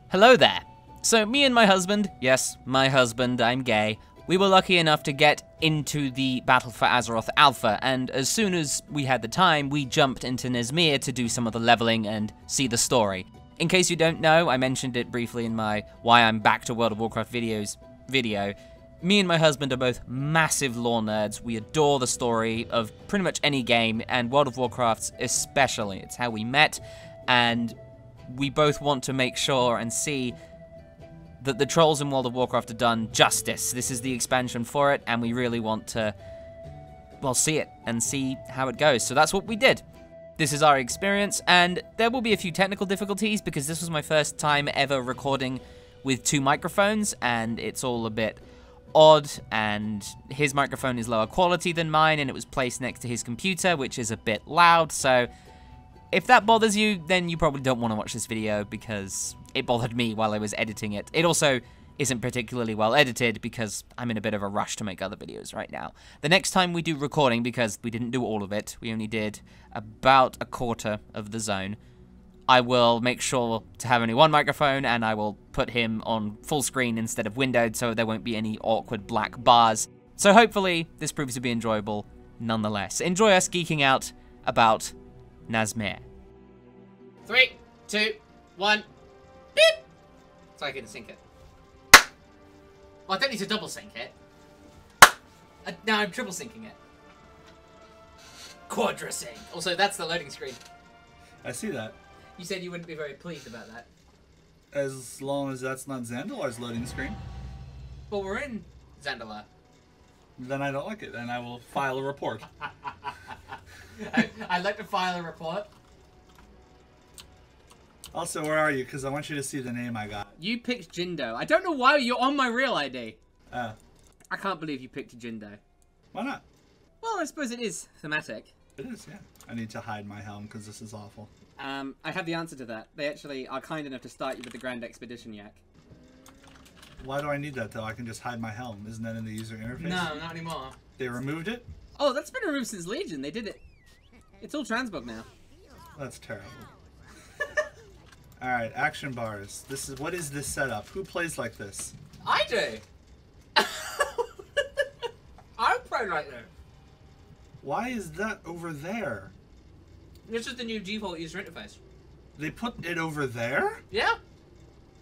Hello there. So me and my husband, yes, my husband, I'm gay, we were lucky enough to get into the Battle for Azeroth Alpha, and as soon as we had the time, we jumped into Nazmir to do some of the leveling and see the story. In case you don't know, I mentioned it briefly in my Why I'm Back to World of Warcraft videos video. Me and my husband are both massive lore nerds. We adore the story of pretty much any game, and World of Warcraft's especially. It's how we met, and we both want to make sure and see that the trolls in World of Warcraft are done justice. This is the expansion for it, and we really want to, well, see it and see how it goes. So that's what we did. This is our experience, and there will be a few technical difficulties because this was my first time ever recording with two microphones, and it's all a bit odd, and his microphone is lower quality than mine, and it was placed next to his computer, which is a bit loud, so if that bothers you, then you probably don't want to watch this video because it bothered me while I was editing it. It also isn't particularly well edited because I'm in a bit of a rush to make other videos right now. The next time we do recording, because we didn't do all of it, we only did about a quarter of the zone, I will make sure to have only one microphone, and I will put him on full screen instead of windowed so there won't be any awkward black bars. So hopefully this proves to be enjoyable nonetheless. Enjoy us geeking out about Nazmir. 3, 2, 1, beep! So I can sync it. Well, I don't need to double sync it. Now I'm triple syncing it. Quadra sync. Also, that's the loading screen. I see that. You said you wouldn't be very pleased about that. As long as that's not Zandalar's loading screen. Well, we're in Zandalar. Then I don't like it, and I will file a report. I'd like to file a report. Also, where are you? Because I want you to see the name I got. You picked Jindo. I don't know why you're on my real ID. I can't believe you picked Jindo. Why not? Well, I suppose it is thematic. It is, yeah. I need to hide my helm because this is awful. I have the answer to that. They actually are kind enough to start you with the Grand Expedition Yak. Why do I need that, though? I can just hide my helm. Isn't that in the user interface? No, not anymore. They removed it? Oh, that's been removed since Legion. They did it. It's all transmog now. That's terrible. Alright, action bars. What is this setup? Who plays like this? I do. I play like this. Why is that over there? This is the new default user interface. They put it over there? Yeah.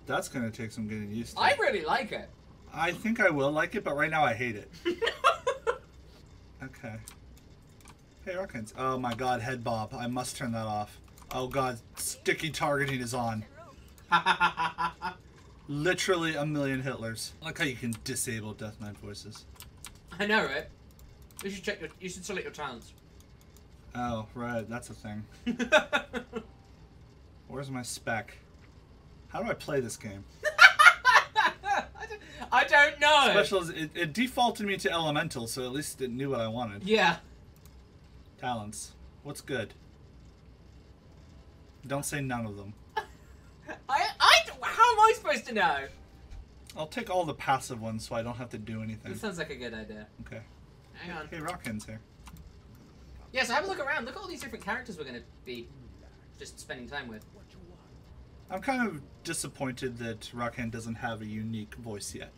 That's gonna take some getting used to. I really like it. I think I will like it, but right now I hate it. Okay. Hey, Rockins. Oh my god, head bob. I must turn that off. Oh god, sticky targeting is on. Literally a million Hitlers. I like how you can disable Death Knight voices. I know, right? You should check you should select your talents. Oh, right, that's a thing. Where's my spec? How do I play this game? I don't know. Specials, it defaulted me to elemental, so at least it knew what I wanted. Yeah. Talents. What's good? Don't say none of them. How am I supposed to know? I'll take all the passive ones so I don't have to do anything. That sounds like a good idea. Okay. Hang on. Hey, Rockin's here. Yeah, so have a look around. Look at all these different characters we're going to be just spending time with. I'm kind of disappointed that Rockin doesn't have a unique voice yet.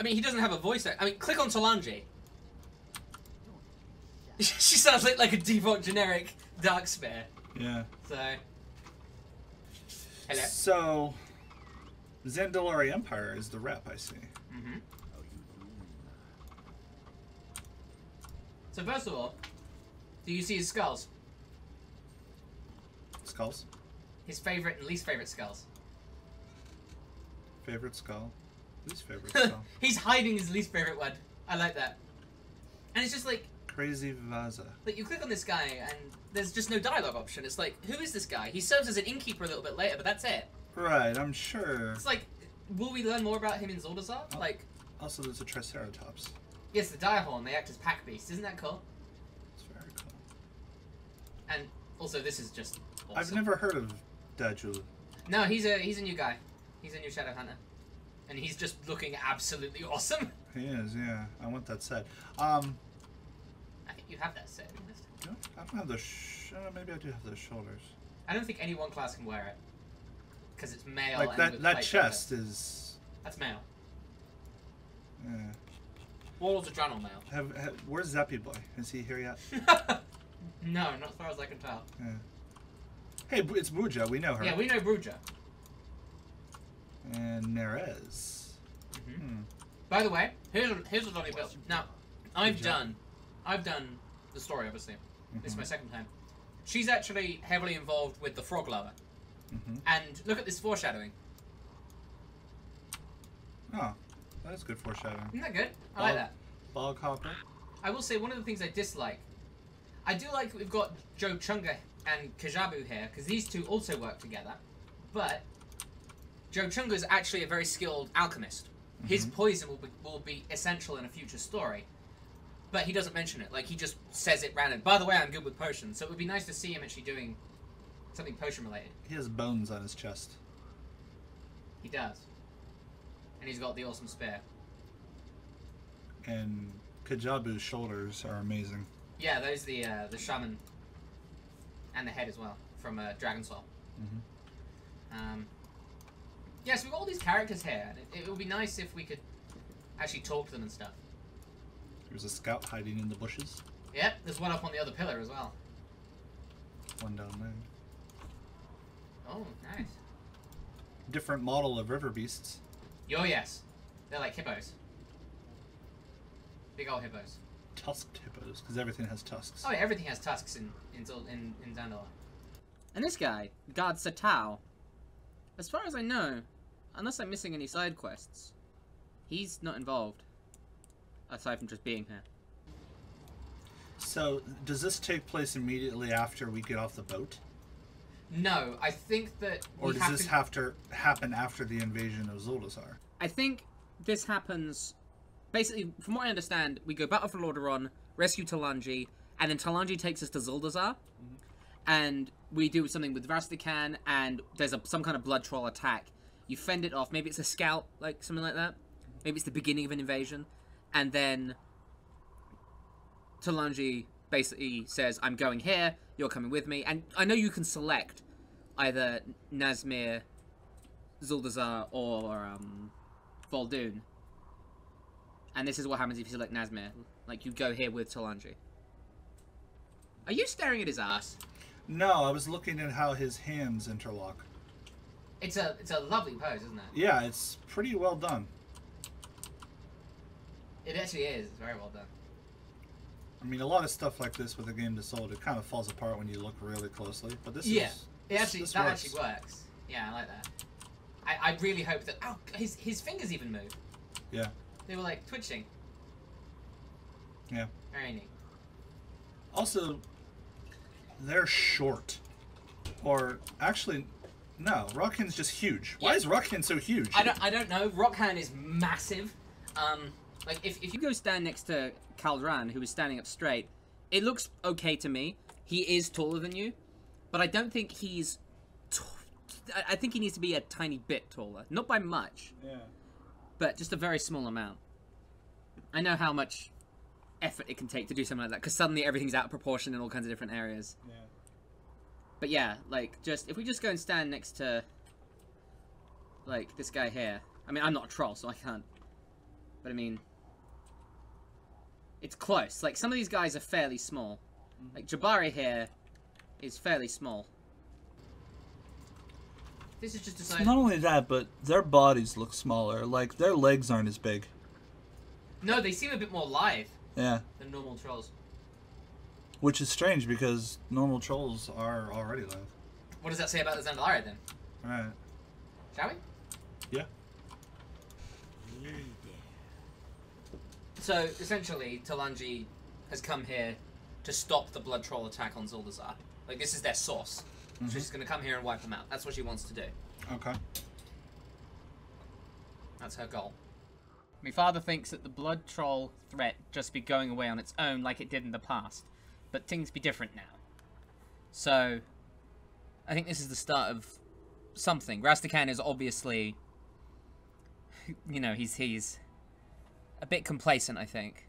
I mean, he doesn't have a voice. I mean, click on Solange. She sounds like a default generic Darkspear. Yeah. So. Hello. So, Zandalari Empire is the rep, I see. Mm-hmm. So first of all, do you see his skulls? Skulls? His favorite and least favorite skulls. Favorite skull? Least favorite skull? He's hiding his least favorite one. I like that. And it's just like... Crazy Vaza. Like, you click on this guy and there's just no dialogue option. It's like, who is this guy? He serves as an innkeeper a little bit later, but that's it. Right, I'm sure. It's like, will we learn more about him in Zaldazar? Oh. Like... Also, there's a Triceratops. Yes, the Direhorn. They act as pack beasts. Isn't that cool? It's very cool. And also, this is just awesome. I've never heard of Dajul. No, he's a new guy. He's a new Shadow Hunter. And he's just looking absolutely awesome. He is, yeah. I want that set. I think you have that set. No, I don't have the maybe I do have the shoulders. I don't think any one class can wear it. because it's male. Like and that chest is. That's male. Yeah. Warlord's a general male. Where's Zappy Boy? Is he here yet? No, not as far as I can tell. Yeah. Hey, it's Bruja. We know her. Yeah, we know Bruja. And Nerez. By the way, here's a lovely bit. Now, I've done the story, obviously. This is my second time. She's actually heavily involved with the frog lover. And look at this foreshadowing. Oh, that's good foreshadowing. Isn't that good? I like that. Bog hopper. I will say one of the things I dislike. I do like that we've got Joe Chunga and Kajabu here, because these two also work together. But Joe Chunga is actually a very skilled alchemist. His poison will be essential in a future story. But he doesn't mention it. Like, he just says it random. By the way, I'm good with potions. So it would be nice to see him actually doing something potion-related. He has bones on his chest. He does. And he's got the awesome spear. And Kajabu's shoulders are amazing. Yeah, those the shaman. And the head as well, from Dragon Soul. Yeah, so we've got all these characters here. And it would be nice if we could actually talk to them and stuff. There's a scout hiding in the bushes. Yep, there's one up on the other pillar as well. One down there. Oh, nice. Different model of river beasts. Oh, yes. They're like hippos. Big old hippos. Tusked hippos, because everything has tusks. Oh, yeah, everything has tusks in Zandalar. And this guy, Guard Satao, as far as I know, unless I'm missing any side quests, he's not involved. Aside from just being here. So, does this take place immediately after we get off the boat? No, I think that... Or does this have to happen after the invasion of Zuldazar? I think this happens... Basically, from what I understand, we go battle for Lordaeron, rescue Talanji, and then Talanji takes us to Zuldazar. And we do something with Rastakhan, and there's some kind of blood troll attack. You fend it off. Maybe it's a scout, like something like that. Maybe it's the beginning of an invasion. And then Talanji basically says, I'm going here, you're coming with me. And I know you can select either Nazmir, Zuldazar, or Vol'dun. And this is what happens if you select Nazmir. Like, you go here with Talanji. Are you staring at his ass? No, I was looking at how his hands interlock. It's a lovely pose, isn't it? Yeah, it's pretty well done. It actually is. It's very well done. I mean, a lot of stuff like this with a game to sold, it kind of falls apart when you look really closely. But this yeah, is... It actually, this that works. actually works. Yeah, I like that. I really hope that... Oh, his fingers even moved. Yeah. They were, like, twitching. Yeah. Very neat. Also, they're short. Or, actually, no. Rockhan's just huge. Why is Rockhan so huge? I don't know. Rockhan is massive. Like, if you go stand next to Kaldran, who is standing up straight, it looks okay to me. He is taller than you, but I don't think he's... I think he needs to be a tiny bit taller. Not by much. Yeah. But just a very small amount. I know how much effort it can take to do something like that, because suddenly everything's out of proportion in all kinds of different areas. Yeah. But yeah, like, if we just go and stand next to, like, this guy here. I mean, I'm not a troll, so I can't. But I mean... It's close. Like, some of these guys are fairly small. Like, Jabari here is fairly small. This is just decided... Not only that, but their bodies look smaller. Like, their legs aren't as big. No, they seem a bit more lithe Yeah. than normal trolls. Which is strange, because Normal trolls are already live. What does that say about the Zandalari, then? Alright. Shall we? Yeah. So, essentially, Talanji has come here to stop the blood troll attack on Zuldazar. Like, this is their source. So she's going to come here and wipe them out. That's what she wants to do. Okay. That's her goal. My father thinks that the blood troll threat just be going away on its own like it did in the past. But things be different now. So, I think this is the start of something. Rastakhan is obviously... You know, he's a bit complacent, I think.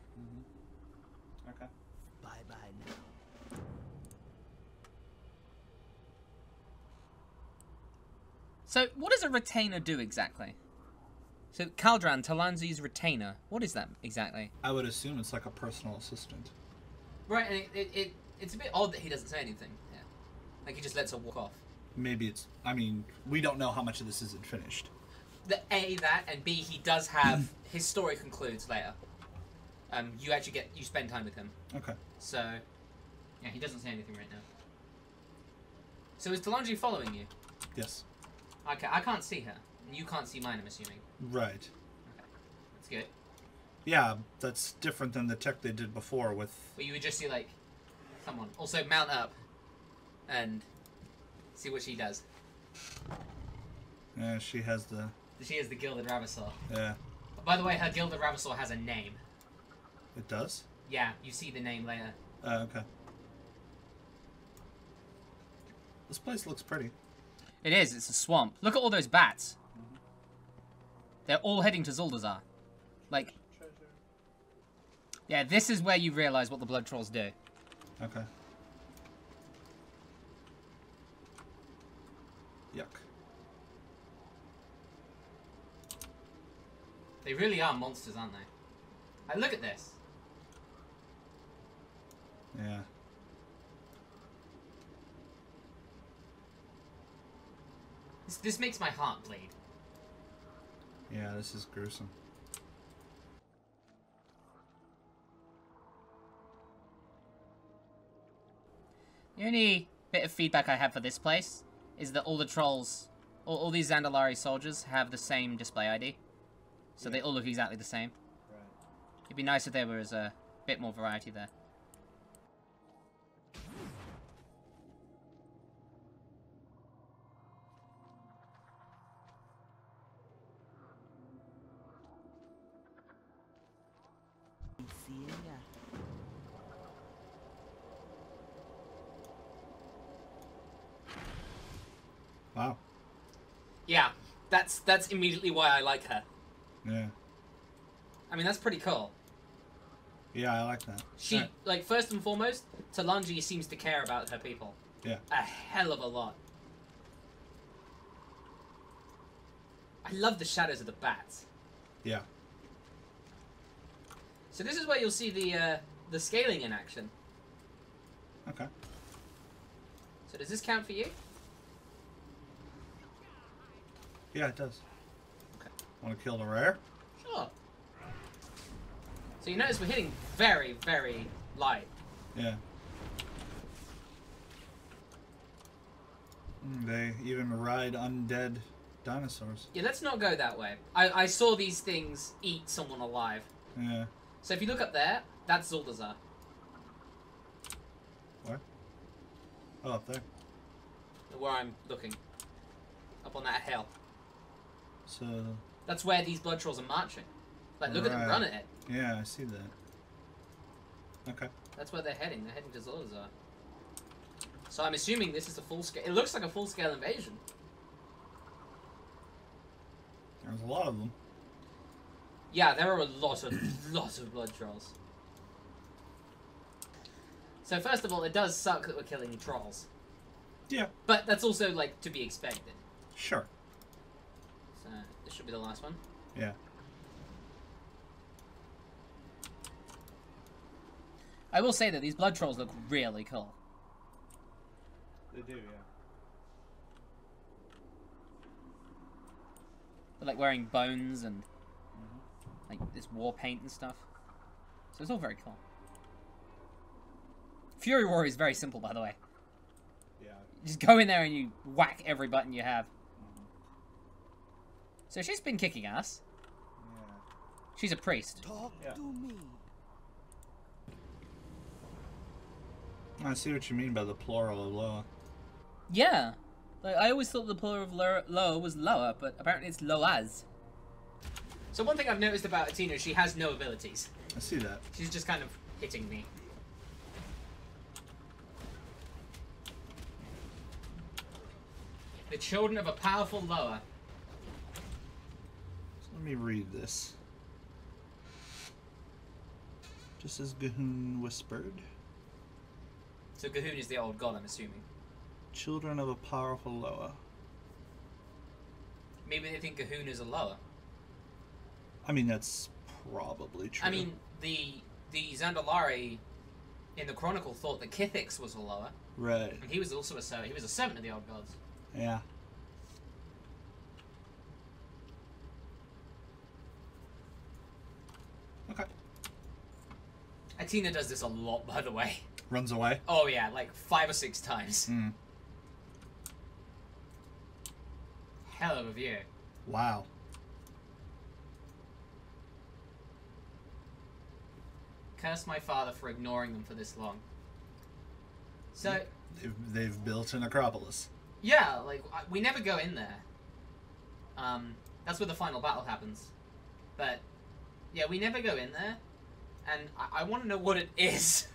Okay. bye-bye now. So, what does a retainer do exactly? So, Kaldran, Talanzi's retainer. What is that exactly? I would assume it's like a personal assistant. Right, and it's a bit odd that he doesn't say anything. Yeah. Like, he just lets her walk off. Maybe it's... I mean, we don't know how much of this isn't finished. The A, that, and B, he does have... his story concludes later. You actually you spend time with him. Okay. So, yeah, he doesn't say anything right now. So is Talanji following you? Yes. Okay, I can't see her. You can't see mine, I'm assuming. Right. Okay. That's good. Yeah, that's different than the tech they did before with... Well, you would just see, like, someone. Also, mount up and see what she does. Yeah, she has the... She is the Gilded Ravasor. Yeah. By the way, her Gilded Ravasor has a name. It does? Yeah, you see the name later. Okay. This place looks pretty. It is, it's a swamp. Look at all those bats. They're all heading to Zuldazar. Like... Yeah, this is where you realise what the blood trolls do. Okay. Yuck. They really are monsters, aren't they? Like, look at this. Yeah. This makes my heart bleed. Yeah, this is gruesome. The only bit of feedback I have for this place is that all the trolls, all these Zandalari soldiers have the same display ID. So they all look exactly the same. Right. It'd be nice if there was a bit more variety there. Wow. Yeah, that's immediately why I like her. Yeah. I mean, that's pretty cool. Yeah, I like that. She, like, first and foremost, Talanji seems to care about her people. Yeah. A hell of a lot. I love the shadows of the bats. Yeah. So this is where you'll see the scaling in action. Okay. So does this count for you? Yeah, it does. Okay. Want to kill the rare? Sure. So you notice we're hitting very, very light. Yeah. They even ride undead dinosaurs. Yeah, let's not go that way. I saw these things eat someone alive. Yeah. So if you look up there, that's Zuldazar. Where? Oh, up there. Where I'm looking. Up on that hill. So... That's where these blood trolls are marching. Like, look at them run at it. Yeah, I see that. Okay. That's where they're heading. They're heading to Zuldazar. So I'm assuming this is a full-scale... It looks like a full-scale invasion. There's a lot of them. Yeah, there are a lot of blood trolls. So first of all, it does suck that we're killing trolls. Yeah. But that's also, like, to be expected. Sure. So, this should be the last one. Yeah. I will say that these blood trolls look really cool. They do, yeah. They're, like, wearing bones and, like, this war paint and stuff. So it's all very cool. Fury War is very simple, by the way. Yeah. You just go in there and you whack every button you have. So she's been kicking ass. Yeah. She's a priest. Talk to me. I see what you mean by the plural of Loa. Yeah. Like, I always thought the plural of Loa was lower, but apparently it's Loaz. So one thing I've noticed about Athena, she has no abilities. I see that. She's just kind of hitting me. The children of a powerful Loa. So let me read this. Just as Gahoon whispered. So Gahoon is the old god, I'm assuming. Children of a powerful Loa. Maybe they think kahunas are lower. I mean, that's probably true. I mean, the Zandalari in the Chronicle thought that Kithix was a lower. Right. And he was also a 7. He was a 7 of the Old Gods. Yeah. Okay. Atina does this a lot, by the way. Runs away? Oh yeah, like 5 or 6 times. Hmm. Hell of a view. Wow. Curse my father for ignoring them for this long. So... They've built an Acropolis. Yeah, like, we never go in there. That's where the final battle happens. But, yeah, we never go in there. And I want to know what it is.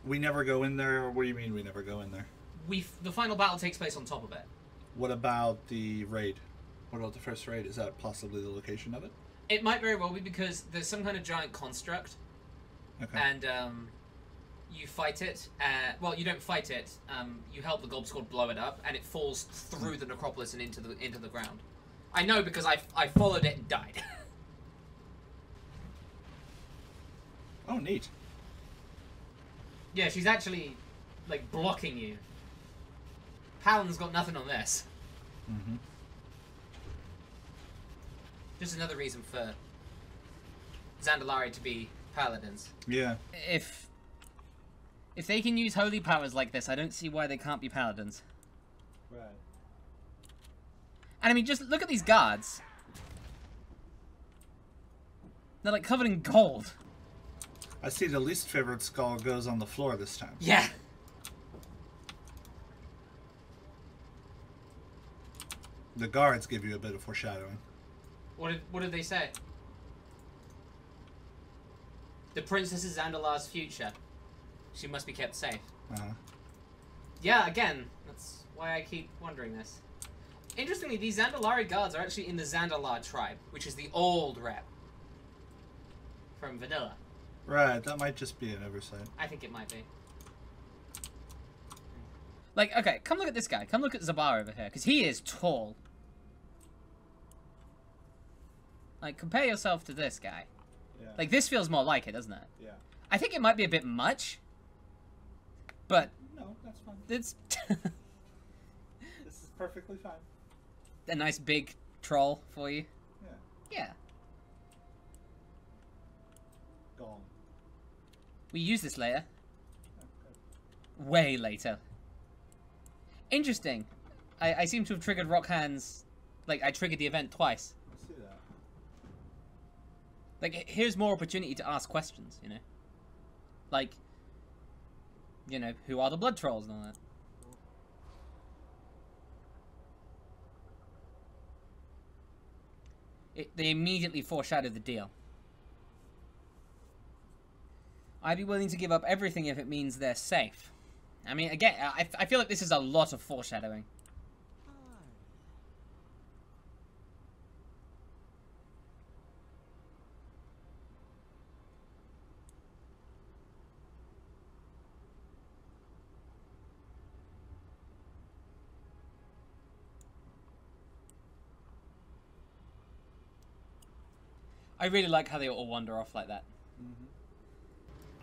We never go in there? What do you mean we never go in there? The final battle takes place on top of it. What about the raid? What about the first raid? Is that possibly the location of it? It might very well be because there's some kind of giant construct. Okay. And, you fight it. Well, you don't fight it. You help the Gob Squad blow it up, and it falls through the necropolis and into the ground. I know because I followed it and died. Oh, neat. Yeah, she's actually, like, blocking you. Paladin's got nothing on this. Mm-hmm. Just another reason for Zandalari to be paladins. Yeah. If they can use holy powers like this, I don't see why they can't be paladins. Right. And I mean, just look at these guards. They're like covered in gold. I see the least favorite skull goes on the floor this time. Yeah. The guards give you a bit of foreshadowing. What did they say? The princess is Zandalar's future. She must be kept safe. Uh-huh. Yeah, again, that's why I keep wondering this. Interestingly, these Zandalari guards are actually in the Zandalar tribe, which is the old rep from Vanilla. Right, that might just be an oversight. I think it might be. Like, okay, come look at this guy. Come look at Zabar over here, because he is tall. Like, compare yourself to this guy. Yeah. Like, this feels more like it, doesn't it? Yeah. I think it might be a bit much, but No, that's fine. it's This is perfectly fine. a nice big troll for you. Yeah. Yeah. Gone. We use this later. Okay. Way later. Interesting. I seem to have triggered Rock Hands. Like, I triggered the event twice. I see that. Like, here's more opportunity to ask questions, you know? Like, you know, who are the blood trolls and all that? They immediately foreshadowed the deal. I'd be willing to give up everything if it means they're safe. I mean, again, I feel like this is a lot of foreshadowing. I really like how they all wander off like that.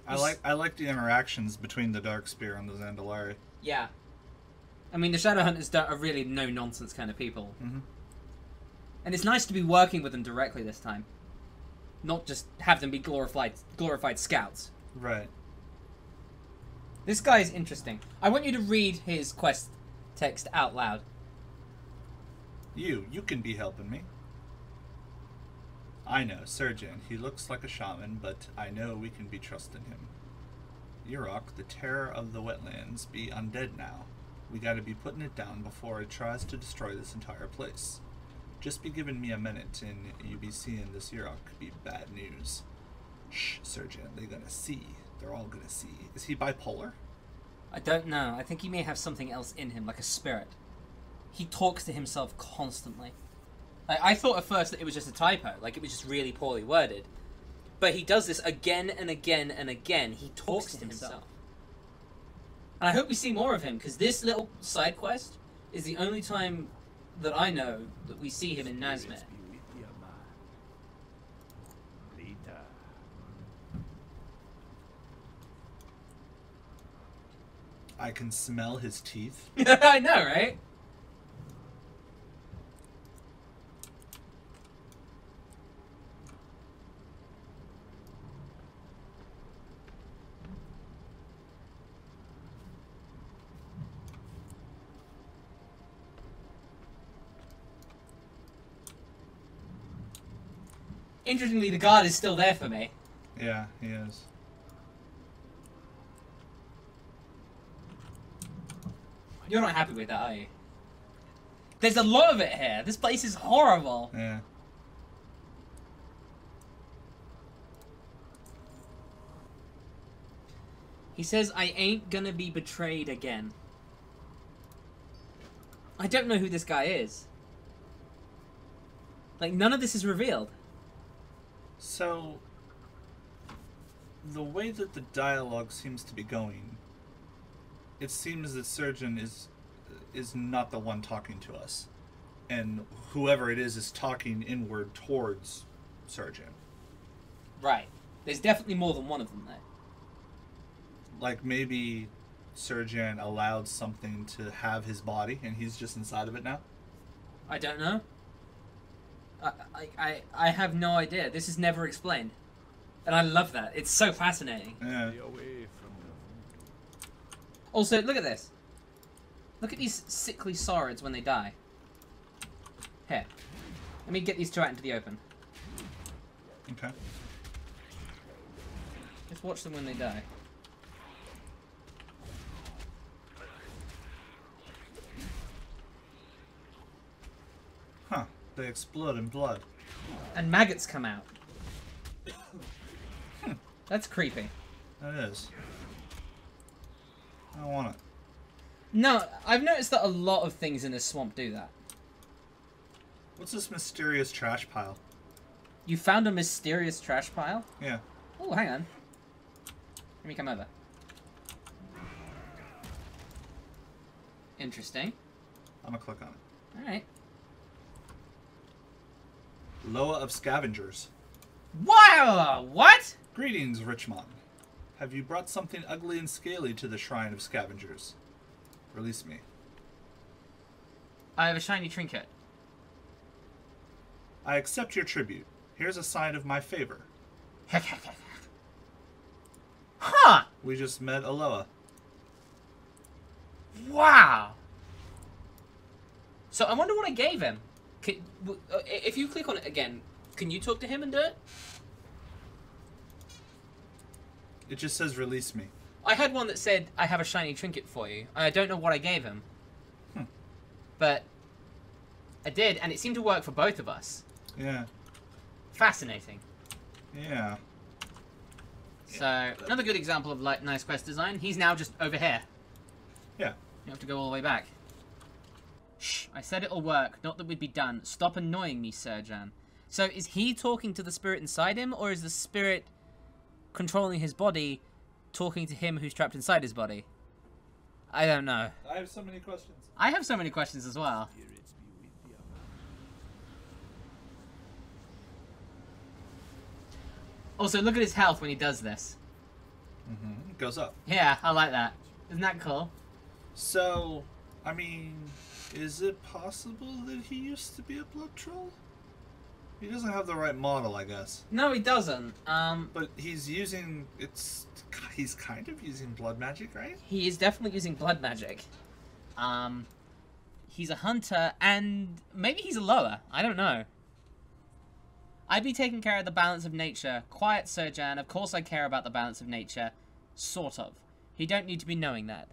I like the interactions between the Darkspear and the Zandalari. Yeah. I mean, the Shadowhunters are really no-nonsense kind of people. Mm-hmm. And it's nice to be working with them directly this time. Not just have them be glorified scouts. Right. This guy is interesting. I want you to read his quest text out loud. You can be helping me. I know, Surgeon. He looks like a shaman, but I know we can be trusting him. Yurok, the terror of the wetlands, be undead now. We gotta be putting it down before it tries to destroy this entire place. Just be giving me a minute, and you be seeing this Yurok be bad news. Shh, Surgeon, they're gonna see. They're all gonna see. Is he bipolar? I don't know. I think he may have something else in him, like a spirit. He talks to himself constantly. I thought at first that it was just a typo, like it was just really poorly worded. But he does this again and again and again. He talks to himself. And I hope we see more of him, because this little side quest is the only time that I know that we see him in Nazmir. I can smell his teeth. I know, right? Interestingly, the guard is still there for me. Yeah, he is. You're not happy with that, are you? There's a lot of it here. This place is horrible. Yeah. He says, I ain't gonna be betrayed again. I don't know who this guy is. Like, none of this is revealed. So, the way that the dialogue seems to be going, it seems that Surgeon is not the one talking to us. And whoever it is talking inward towards Surgeon. Right. There's definitely more than one of them there. Like maybe Surgeon allowed something to have his body and he's just inside of it now? I don't know. I have no idea. This is never explained. And I love that. It's so fascinating. Yeah. Also, look at this. Look at these sickly saurids when they die. Here. Let me get these two out into the open. Okay. Just watch them when they die. Huh. They explode in blood. And maggots come out. That's creepy. That is. I don't want it. No, I've noticed that a lot of things in this swamp do that. What's this mysterious trash pile? You found a mysterious trash pile? Yeah. Oh, hang on. Let me come over. Interesting. I'm gonna click on it. Alright. Loa of Scavengers. Wow! What? Greetings, Richmond. Have you brought something ugly and scaly to the Shrine of Scavengers? Release me. I have a shiny trinket. I accept your tribute. Here's a sign of my favor. Huh! We just met Aloha. Wow! So I wonder what I gave him. If you click on it again, can you talk to him and do it? It just says release me. I had one that said, I have a shiny trinket for you. I don't know what I gave him. But I did, and it seemed to work for both of us. Yeah. Fascinating. Yeah. So, another good example of like nice quest design. He's now just over here. Yeah. You have to go all the way back. Shh, I said it'll work, not that we'd be done. Stop annoying me, Sir Jan. So, is he talking to the spirit inside him, or is the spirit controlling his body talking to him who's trapped inside his body? I don't know. I have so many questions. I have so many questions as well. Also, look at his health when he does this. Mm-hmm. It goes up. Yeah, I like that. Isn't that cool? So, I mean, is it possible that he used to be a blood troll? He doesn't have the right model, I guess. No, he doesn't. But he's using... He's kind of using blood magic, right? He is definitely using blood magic. He's a hunter, and maybe he's a lower. I don't know. I'd be taking care of the balance of nature. Quiet, Sir Jan. Of course I care about the balance of nature. Sort of. He don't need to be knowing that.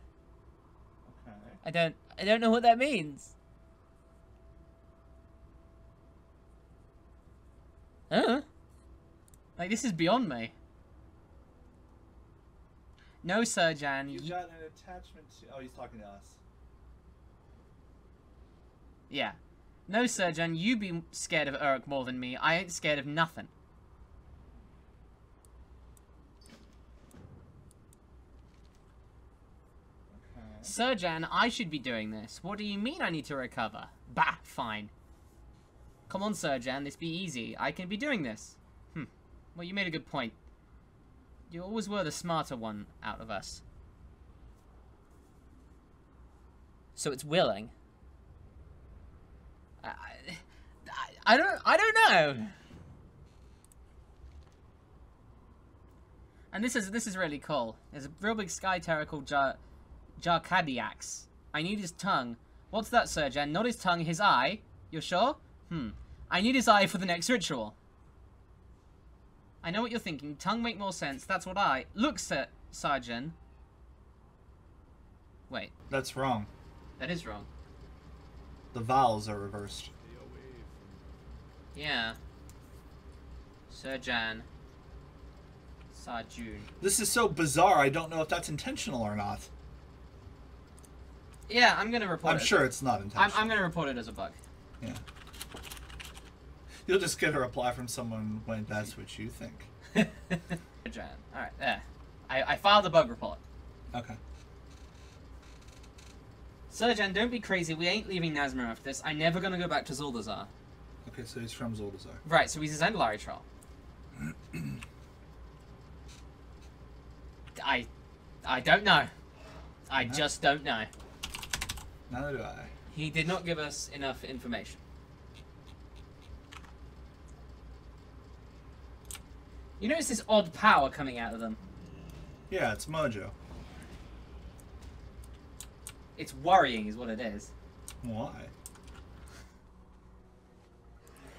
Okay. I don't know what that means. Huh? Like, this is beyond me. No, Sir Jan. You've got an attachment to... Oh, he's talking to us. Yeah. No, Sir Jan, you be scared of Uruk more than me. I ain't scared of nothing. Okay. Sir Jan, I should be doing this. What do you mean I need to recover? Bah, fine. Come on, Sir Jan, this be easy. I can be doing this. Well, you made a good point. You always were the smarter one out of us. So it's willing. I don't know. And this is really cool. There's a real big sky terror called Jarkadiax. I need his tongue. What's that, Sir Jan? Not his tongue, his eye. You're sure? I need his eye for the next ritual. I know what you're thinking. Tongue make more sense. That's what I... Look, Sergeant. Wait. That's wrong. That is wrong. The vowels are reversed. Yeah. Sir Jan. Sarjun. This is so bizarre, I don't know if that's intentional or not. Yeah, I'm gonna report it. I'm sure it's not intentional. I'm gonna report it as a bug. Yeah. You'll just get a reply from someone when that's what you think. Jan. Alright, there. I filed a bug report. Okay. Sir Jan, don't be crazy. We ain't leaving Nazmir after this. I'm never gonna go back to Zuldazar. Okay, so he's from Zuldazar. Right, so he's a Zandalari troll. I don't know. I just don't know. Neither do I. He did not give us enough information. You notice this odd power coming out of them? Yeah, it's mojo. It's worrying is what it is. Why?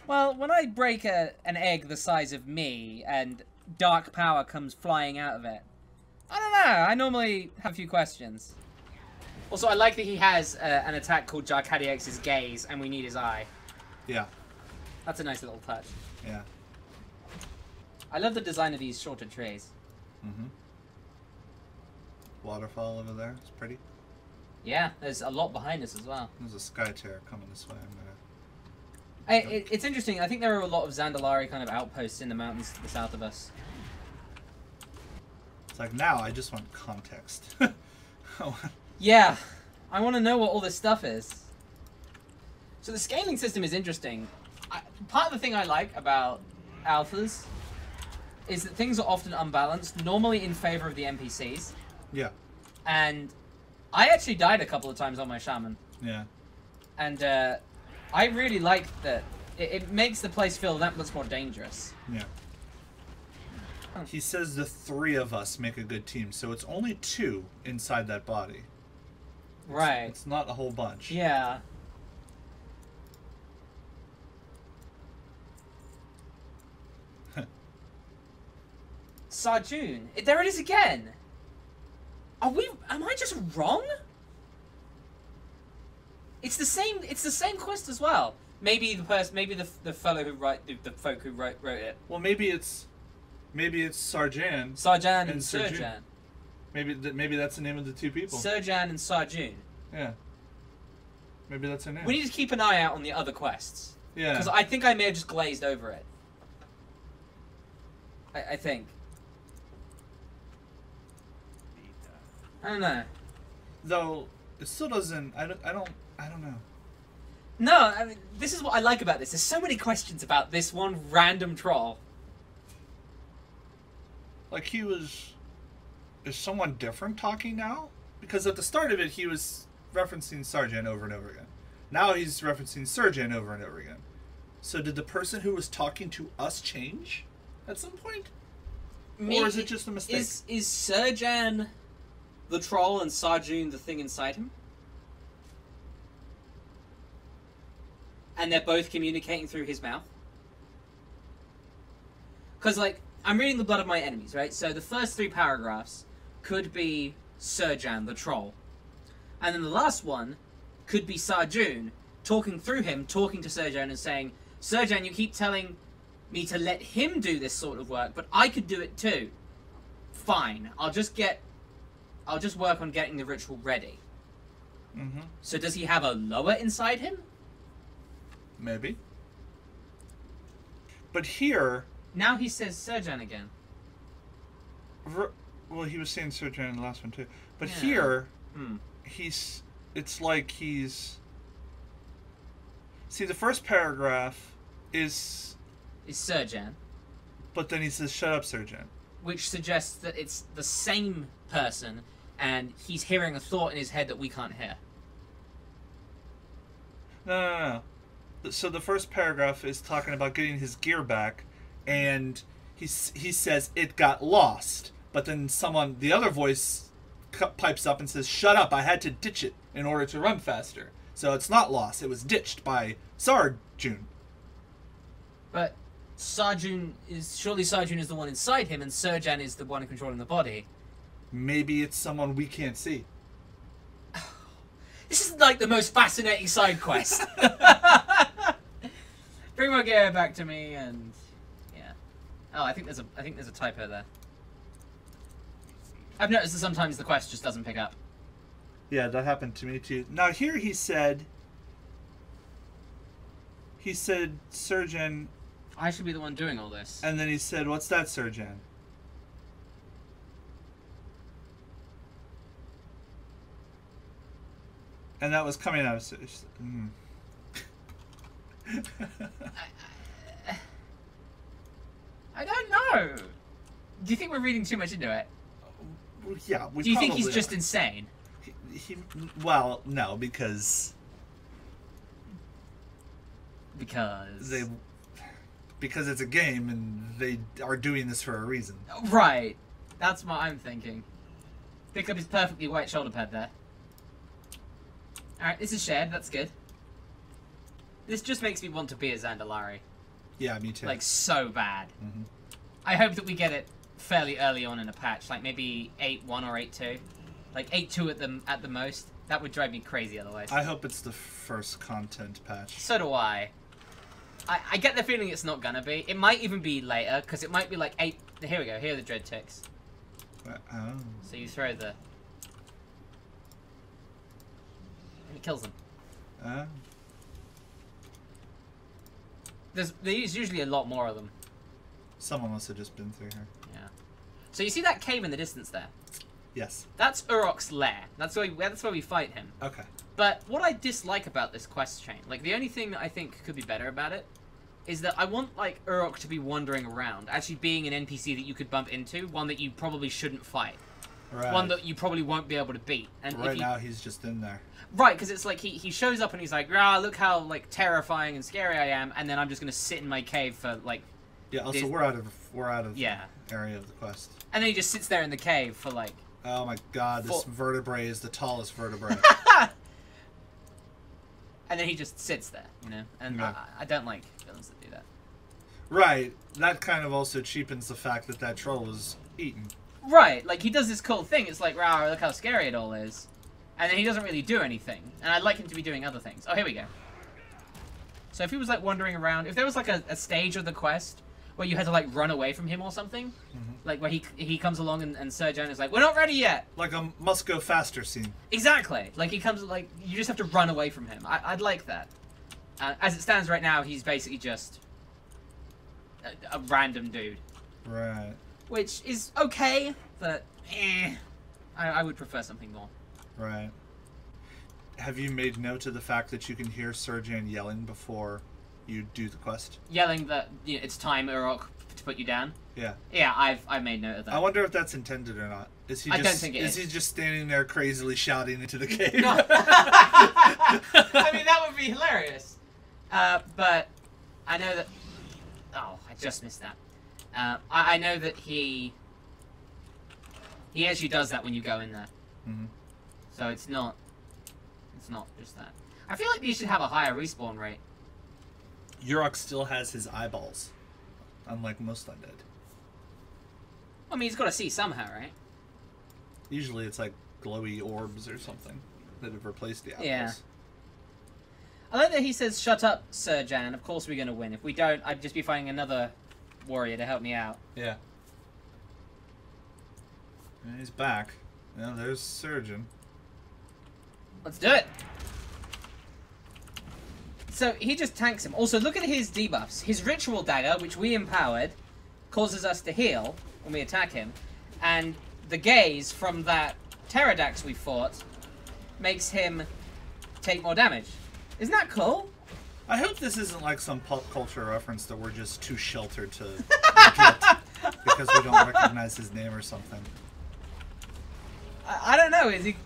Well, when I break an egg the size of me and dark power comes flying out of it, I don't know. I normally have a few questions. Also, I like that he has an attack called Jarkadiex's Gaze, and we need his eye. Yeah. That's a nice little touch. Yeah. I love the design of these shorter trees. Mm-hmm. Waterfall over there. It's pretty. Yeah, there's a lot behind us as well. There's a sky terror coming this way. I'm gonna... It's interesting. I think there are a lot of Zandalari kind of outposts in the mountains to the south of us. It's like, now I just want context. Yeah, I want to know what all this stuff is. So the scaling system is interesting. Part of the thing I like about alphas is that things are often unbalanced, normally in favor of the NPCs. Yeah. And I actually died a couple of times on my shaman. Yeah. And I really like that. It makes the place feel that much more dangerous. Yeah. He says the three of us make a good team, so it's only two inside that body. Right. It's not a whole bunch. Yeah. Sarjun. There it is again. Am I just wrong? It's the same quest as well. Maybe the fellow who the folk who wrote it. Well, maybe it's Sarjan. Sarjan and Serjan. Maybe that's the name of the two people. Serjan and Sarjun. Yeah. Maybe that's her name. We need to keep an eye out on the other quests. Yeah. Because I think I may have just glazed over it. I think. I don't know. Though it still doesn't. I don't know. No, I mean, this is what I like about this. There's so many questions about this one random troll. Like is someone different talking now? Because at the start of it, he was referencing Sarjan over and over again. Now he's referencing Serjan over and over again. So did the person who was talking to us change at some point? Or is it just a mistake? Is Serjan the troll and Sarjun the thing inside him? And they're both communicating through his mouth? Because, like, I'm reading The Blood of My Enemies, right? So the first 3 paragraphs could be Serjan, the troll. And then the last one could be Sarjun talking through him, talking to Serjan and saying, Serjan, you keep telling me to let him do this sort of work, but I could do it too. Fine. I'll just work on getting the ritual ready. Mm-hmm. So does he have a lower inside him? Maybe. But here... Now he says Serjan again. Well, he was saying Serjan in the last one too. But yeah. here, it's like he's See, the first paragraph is Surjan, but then he says, "Shut up, Surjan," which suggests that it's the same person, and he's hearing a thought in his head that we can't hear. No. So the first paragraph is talking about getting his gear back, and he says it got lost. But then the other voice pipes up and says, "Shut up! I had to ditch it in order to run faster." So it's not lost; it was ditched by Sarjun. But surely Sarjun is the one inside him, and Surjan is the one controlling the body. Maybe it's someone we can't see. This is like the most fascinating side quest. Bring my gear back to me, and yeah. Oh, I think there's a typo there. I've noticed that sometimes the quest just doesn't pick up. Yeah, that happened to me too. Now here he said, Surgeon, I should be the one doing all this. and then he said, "What's that, Surgeon?" And that was coming out of... I don't know. Do you think we're reading too much into it? Yeah, we Do you think he's probably just are. insane? Well, no, because it's a game and they are doing this for a reason. Right. That's what I'm thinking. Pick up his perfectly white shoulder pad there. Alright, this is shared. That's good. This just makes me want to be a Zandalari. Yeah, me too. Like, so bad. Mm-hmm. I hope that we get it fairly early on in a patch. Like, maybe 8.1 or 8.2. Like, 8.2 at the most. That would drive me crazy otherwise. I hope it's the first content patch. So do I. I get the feeling it's not gonna be. It might even be later, because it might be like 8... Here we go. Here are the dread ticks. Oh. So you throw the... And it kills them. Oh. There's usually a lot more of them. Someone must have just been through here. Yeah. So you see that cave in the distance there? Yes. That's Urok's lair. That's where we fight him. Okay. But what I dislike about this quest chain, like the only thing that I think could be better about it, is that I want like Urok to be wandering around, actually being an NPC that you could bump into, one that you probably shouldn't fight, Right. one that you probably won't be able to beat. And Right now he's just in there. Right, because it's like he shows up and he's like, "Ah, look how like terrifying and scary I am," and then I'm just gonna sit in my cave for like. Yeah. Also, this- we're out of Yeah. area of the quest. And then he just sits there in the cave for like. Oh my God! This vertebrae is the tallest vertebrae. And then he just sits there, you know, and Yeah. I don't like villains that do that. Right. That kind of also cheapens the fact that that troll was eaten. Right, like he does this cool thing. It's like, wow, look how scary it all is, and then he doesn't really do anything. And I'd like him to be doing other things. Oh, here we go. So if he was like wandering around, if there was like a stage of the quest where you had to like run away from him or something, like where he comes along and Surjan is like, "We're not ready yet." Like a must go faster scene. Exactly. Like he comes, like you just have to run away from him. I'd like that. As it stands right now, he's basically just a random dude. Right. Which is okay, but I would prefer something more. Right. Have you made note of the fact that you can hear Surjan yelling before you do the quest? Yelling that it's time, Urok, to put you down. Yeah. Yeah, I've made note of that. I wonder if that's intended or not. Is he I just, don't think it is. He just standing there crazily shouting into the cave? No. I mean, that would be hilarious. But I know that... Oh, I just missed that. I know that he actually does that when you go in there. Mm-hmm. So it's not just that. I feel like these should have a higher respawn rate. Urok still has his eyeballs, unlike most undead. I mean, he's got to see somehow, right? Usually it's like glowy orbs or something that have replaced the eyeballs. Yeah. I like that he says, "Shut up, Sir Jan. Of course we're going to win. If we don't, I'd just be finding another warrior to help me out." Yeah. And he's back. Now there's Surgeon. Let's do it. So he just tanks him. Also, look at his debuffs. His ritual dagger, which we empowered, causes us to heal when we attack him. And the gaze from that pterodax we fought makes him take more damage. Isn't that cool? I hope this isn't like some pop culture reference that we're just too sheltered to get because we don't recognize his name or something. I don't know. Is he?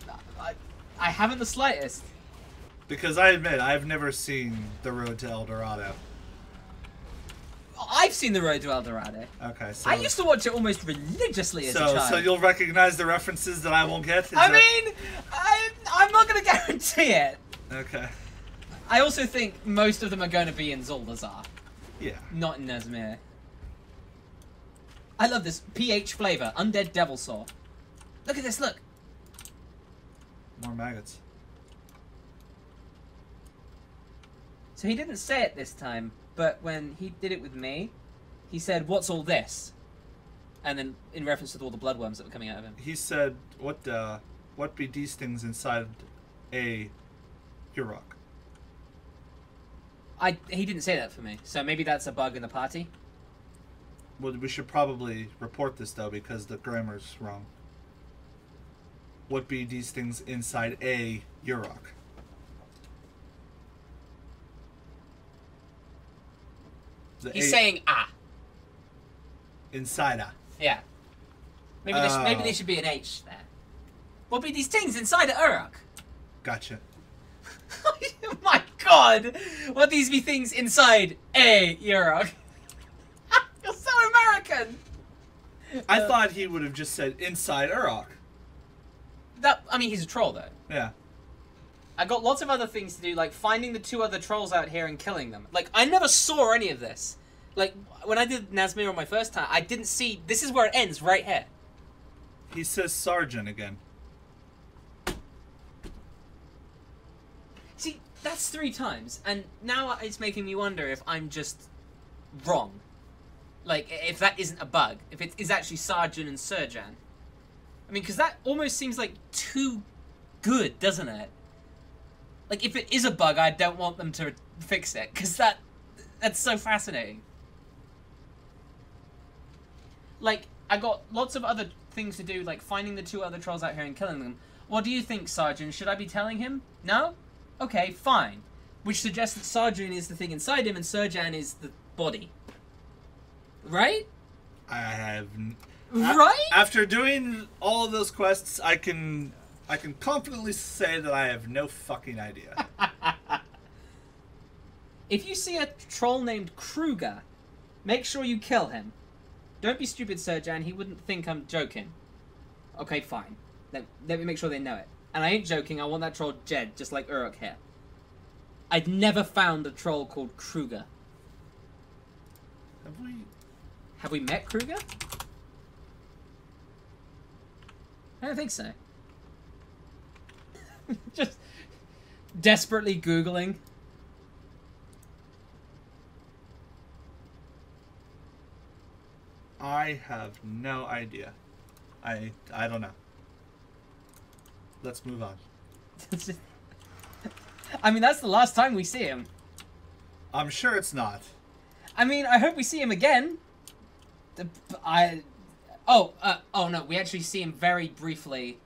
I haven't the slightest. Because I admit, I've never seen The Road to El Dorado. I've seen The Road to El Dorado. Okay, so... I used to watch it almost religiously as a child. So you'll recognize the references that I won't get? I'm not going to guarantee it. Okay. I also think most of them are going to be in Zuldazar. Yeah. Not in Nazmir. I love this. PH flavor. Undead Devil Saw. Look at this, look. More maggots. So he didn't say it this time, but when he did it with me, he said, "What's all this?" And then in reference to all the bloodworms that were coming out of him. He said, what be these things inside a Urok? He didn't say that for me, so maybe that's a bug in the party. Well, we should probably report this, though, because the grammar's wrong. What be these things inside a Urok? He's saying ah. Inside a. Yeah. Maybe there should be an H there. What be these things inside a Uruk? Gotcha. Oh my god! What these be things inside a Uruk? You're so American! I thought he would have just said inside Urok. I mean, he's a troll, though. Yeah. I got lots of other things to do, like finding the 2 other trolls out here and killing them. Like, I never saw any of this. Like, when I did Nazmir on my first time, I didn't see... This is where it ends, right here. He says Sergeant again. See, that's 3 times, and now it's making me wonder if I'm just wrong. Like, if that isn't a bug. If it is actually Sergeant and Serjan. I mean, because that almost seems like too good, doesn't it? Like, if it is a bug, I don't want them to fix it, because that's so fascinating. Like, I got lots of other things to do, like finding the 2 other trolls out here and killing them. What do you think, Sergeant? Should I be telling him? No? Okay, fine. Which suggests that Sergeant is the thing inside him and Serjan is the body. Right? I have... Right? After doing all of those quests, I can confidently say that I have no fucking idea. If you see a troll named Kruger, make sure you kill him. Don't be stupid, Serjan. He wouldn't think I'm joking. Okay, fine. Let me make sure they know it. And I ain't joking. I want that troll dead, just like Uruk here. I'd never found a troll called Kruger. Have we met Kruger? I don't think so. Just desperately Googling. I have no idea. I don't know. Let's move on. I mean, that's the last time we see him. I'm sure it's not. I mean, I hope we see him again. Oh no, we actually see him very briefly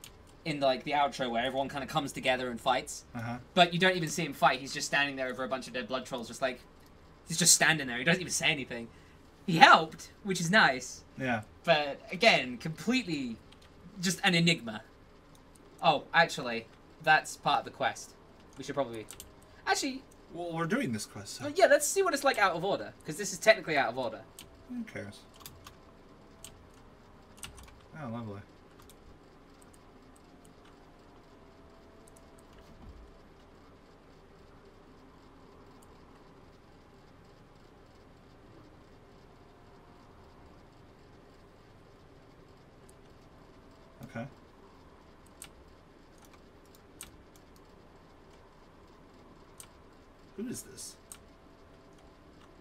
in the outro where everyone kind of comes together and fights. But you don't even see him fight. He's just standing there over a bunch of dead blood trolls, just like he's just standing there. He doesn't even say anything. He helped, which is nice. Yeah. But again, completely just an enigma. Oh, actually, that's part of the quest. We should probably... Actually... Well, we're doing this quest, so... Yeah, let's see what it's like out of order. Because this is technically out of order. Who cares? Oh, lovely. Okay. Who is this?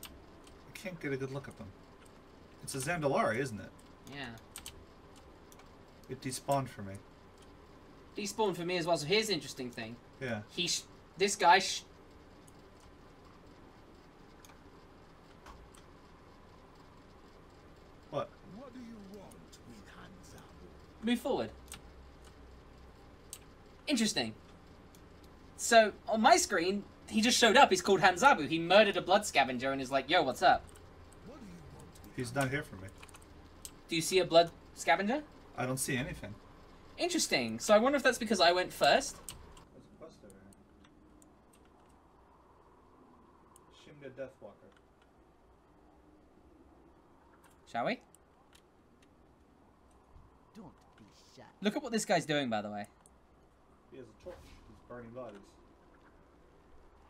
I can't get a good look at them. It's a Zandalari, isn't it? Yeah. It despawned for me. Despawned for me as well, so here's the interesting thing. Yeah. This guy What? What do you want with Hanzabu? Move forward. Interesting. So, on my screen, he just showed up. He's called Hanzabu. He murdered a blood scavenger and is like, yo, what's up? What do you want with He's not here for me. Do you see a blood scavenger? I don't see anything. Interesting. So I wonder if that's because I went first. There's a quest over here. Shimga Deathwalker. Shall we? Don't be shy. Look at what this guy's doing, by the way. He has a torch. He's burning bodies.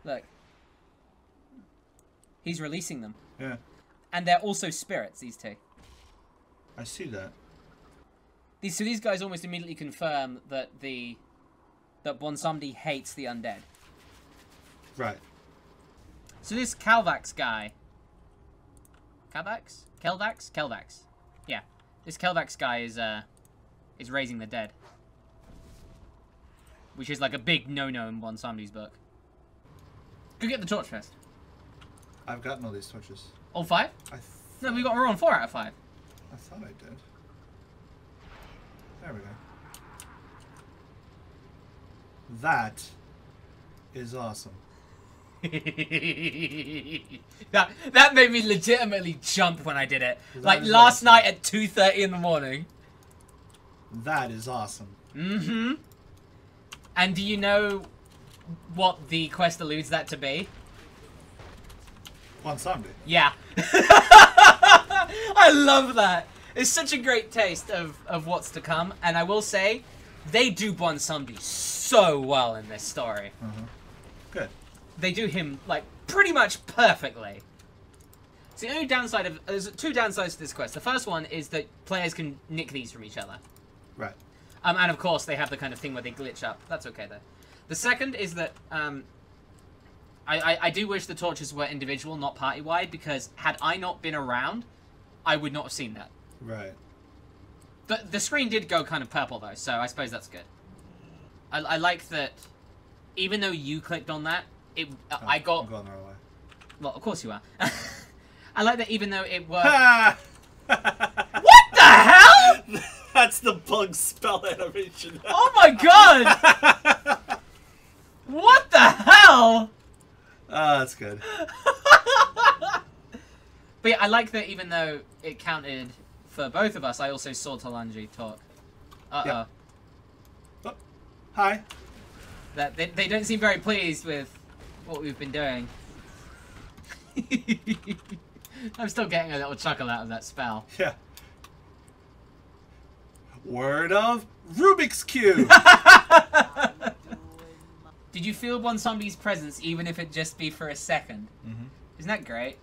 Look. He's releasing them. Yeah, And they're also spirits, these two. I see that. So these guys almost immediately confirm that that Bonsomdi hates the undead. Right. So this Kel'vax guy... Kel'vax? Kel'vax? Kel'vax. Yeah. This Kel'vax guy is raising the dead. Which is like a big no-no in Bonsomdi's book. Go get the torch first. I've gotten all these torches. All 5? No, we're on 4 out of 5. I thought I did. There we go. That is awesome. that made me legitimately jump when I did it. That Like is last awesome. night at 2:30 in the morning. That is awesome. Mm-hmm. And do you know what the quest alludes that to be? Bonsomdi. Yeah. I love that. It's such a great taste of what's to come. And I will say, they do Bonsomdi so well in this story. Good. They do him, like, pretty much perfectly. So the only downside of... There's 2 downsides to this quest. The first one is that players can nick these from each other. Right. And of course, they have the kind of thing where they glitch up. That's okay, though. The second is that... I do wish the torches were individual, not party-wide, because had I not been around, I would not have seen that. Right. The screen did go kind of purple, though, so I suppose that's good. I like that, even though you clicked on that, I got... I'm going the wrong way. Well, of course you are. I like that even though it was... Ah! What the hell?! That's the bug spell animation. Oh my god! What the hell?! Ah, that's good. But yeah, I like that even though it counted for both of us, I also saw Talanji talk. Uh-oh. Yeah. Oh, hi. That they don't seem very pleased with what we've been doing. I'm still getting a little chuckle out of that spell. Yeah. Word of Rubik's Cube. Did you feel Bonsombi's presence even if it just be for a second? Mm-hmm. Isn't that great?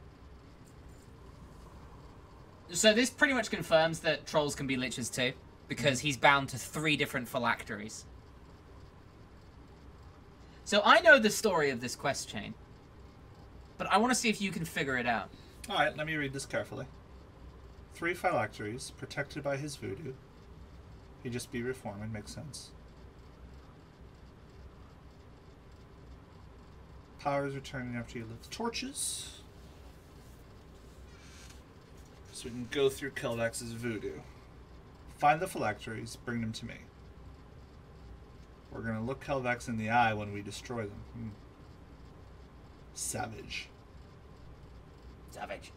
So this pretty much confirms that trolls can be liches too, because he's bound to 3 different phylacteries. So I know the story of this quest chain, but I want to see if you can figure it out. Alright, let me read this carefully. 3 phylacteries, protected by his voodoo. He'd just be reforming, makes sense. Powers returning after you lit torches. So we can go through Kel'vax's voodoo. Find the phylacteries, bring them to me. We're gonna look Kel'vax in the eye when we destroy them. Savage. Savage.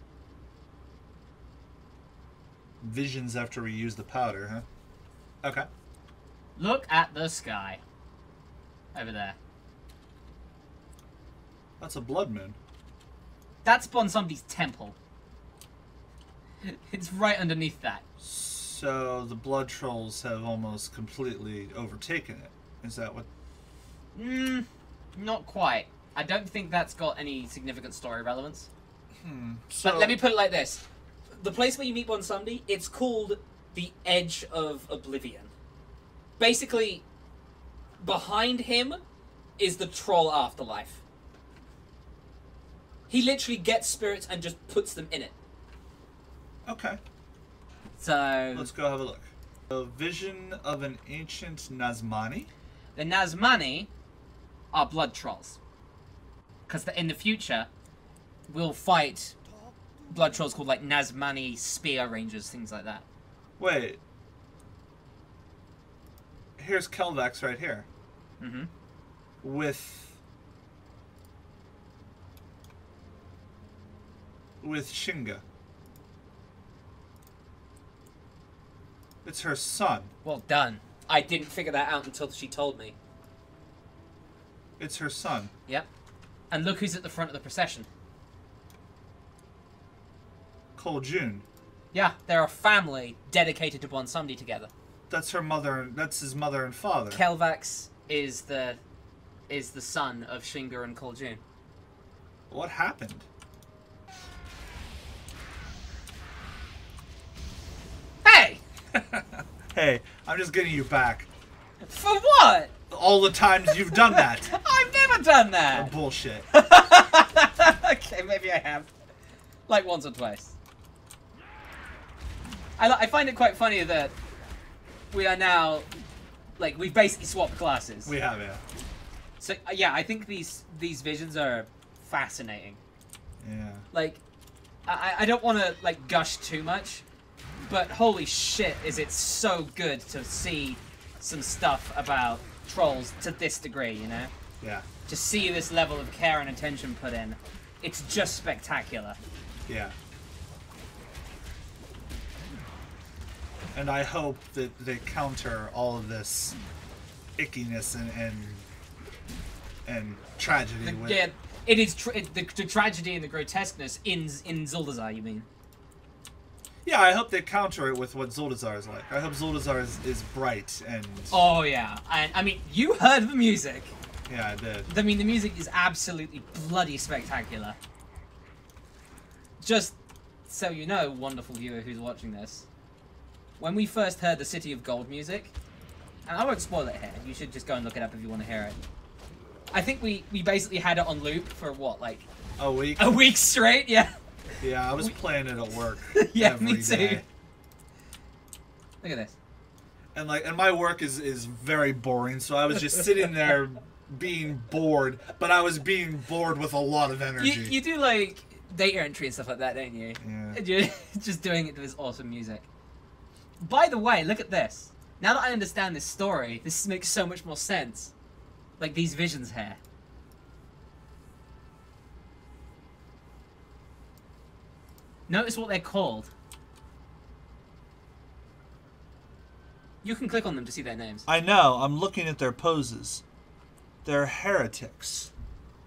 Visions after we use the powder, huh? Okay. Look at the sky. Over there. That's a blood moon. That's Bonsombi's temple. It's right underneath that. So the blood trolls have almost completely overtaken it. Is that what? Not quite. I don't think that's got any significant story relevance. So, But let me put it like this. The place where you meet Bonsomdi, it's called the Edge of Oblivion. Basically, behind him is the troll afterlife. He literally gets spirits and just puts them in it. Okay. So, Let's go have a look. A vision of an ancient Nazmani. the Nazmani are blood trolls. Because in the future, we'll fight blood trolls called like Nazmani spear rangers, things like that. Wait. Here's Kel'vax right here. Mm-hmm. With with Shinga. It's her son. Well done. I didn't figure that out until she told me. It's her son. Yep. And look who's at the front of the procession. Cole June. Yeah, they're a family dedicated to Bonsumdi together. That's her mother. That's his mother and father. Kel'vax is the son of Shinga and Koljun. What happened? Hey! Hey, I'm just getting you back. For what? All the times you've done that. I've never done Oh, that. bullshit. Okay, maybe I have. Like once or twice. I find it quite funny that we are now, like, we've basically swapped classes. We have, yeah. So yeah, I think these visions are fascinating. Yeah. Like, I don't want to like gush too much, but holy shit, is it so good to see some stuff about trolls to this degree, you know? Yeah. To see this level of care and attention put in, it's just spectacular. Yeah. And I hope that they counter all of this ickiness and tragedy with... Yeah, it is the tragedy and the grotesqueness in Zuldazar, you mean? Yeah, I hope they counter it with what Zuldazar is like. I hope Zuldazar is bright and... Oh yeah, and I mean, you heard the music. Yeah, I did. I mean, the music is absolutely bloody spectacular. Just so you know, wonderful viewer who's watching this, when we first heard the City of Gold music, and I won't spoil it here, you should just go and look it up if you want to hear it. I think we basically had it on loop for what, like... A week? A week straight, yeah. Yeah, I was playing it at work. Yeah, every me too. day. Look at this. And my work is very boring, so I was just sitting there being bored, but I was being bored with a lot of energy. You do like data entry and stuff like that, don't you? Yeah. And you're just doing it to this awesome music. By the way, look at this. Now that I understand this story, this makes so much more sense. Like these visions here. Notice what they're called. You can click on them to see their names. I know. I'm looking at their poses. They're heretics.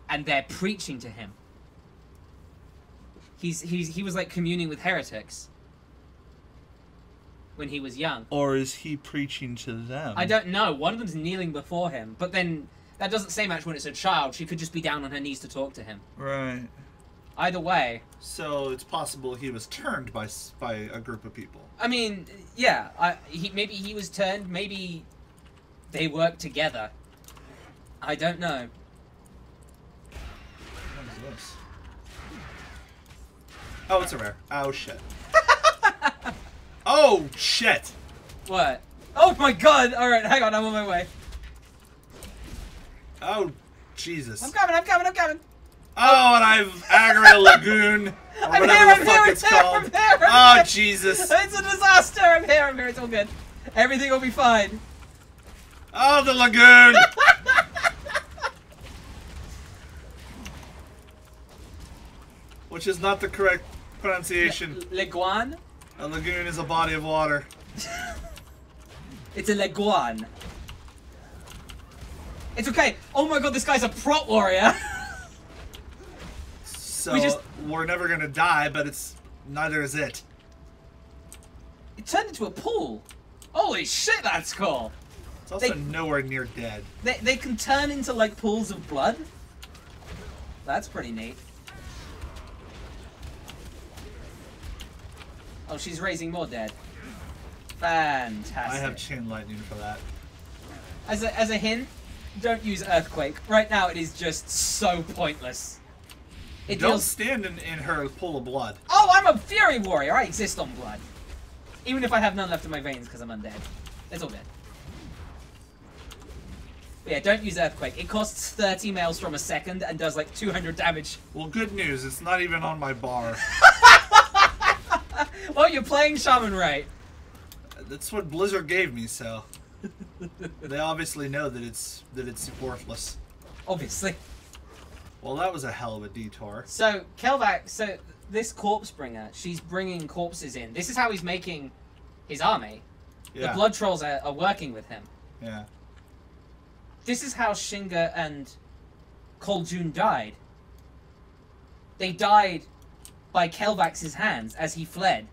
And they're preaching to him. He was like communing with heretics when he was young. Or is he preaching to them? I don't know. One of them's kneeling before him, but then that doesn't say much when it's a child. She could just be down on her knees to talk to him. Right. Either way. So it's possible he was turned by a group of people. I mean, yeah. Maybe he was turned. Maybe they worked together. I don't know. What is this? Oh, it's a rare. Oh, shit. Oh, shit! What? Oh my god! Alright, hang on, I'm on my way. Oh, Jesus. I'm coming! Oh, and I've aggroed a lagoon, or whatever the fuck it's called. Oh, Jesus. It's a disaster! I'm here, it's all good. Everything will be fine. Oh, the lagoon! Which is not the correct pronunciation. Leguan? A lagoon is a body of water. It's a leguan. It's okay. Oh my god, this guy's a prot warrior. So, We just- we're never gonna die, but neither is it. It turned into a pool. Holy shit, that's cool. It's also They- nowhere near dead. They can turn into like pools of blood. That's pretty neat. Oh, she's raising more dead. Fantastic. I have chain lightning for that. As a hint, don't use Earthquake. Right now, it is just so pointless. It Don't deals... stand in her pool of blood. Oh, I'm a Fury Warrior. I exist on blood. Even if I have none left in my veins because I'm undead. It's all good. But yeah, don't use Earthquake. It costs 30 maelstrom a second and does like 200 damage. Well, good news. It's not even on my bar. Well, you're playing Shaman right. That's what Blizzard gave me, so they obviously know that it's worthless. Obviously. Well, that was a hell of a detour. So, Kel'vax, this corpse bringer, she's bringing corpses in. This is how he's making his army. Yeah. The blood trolls are working with him. Yeah. This is how Shinga and Koljun died. They died by Kel'vax's hands as he fled.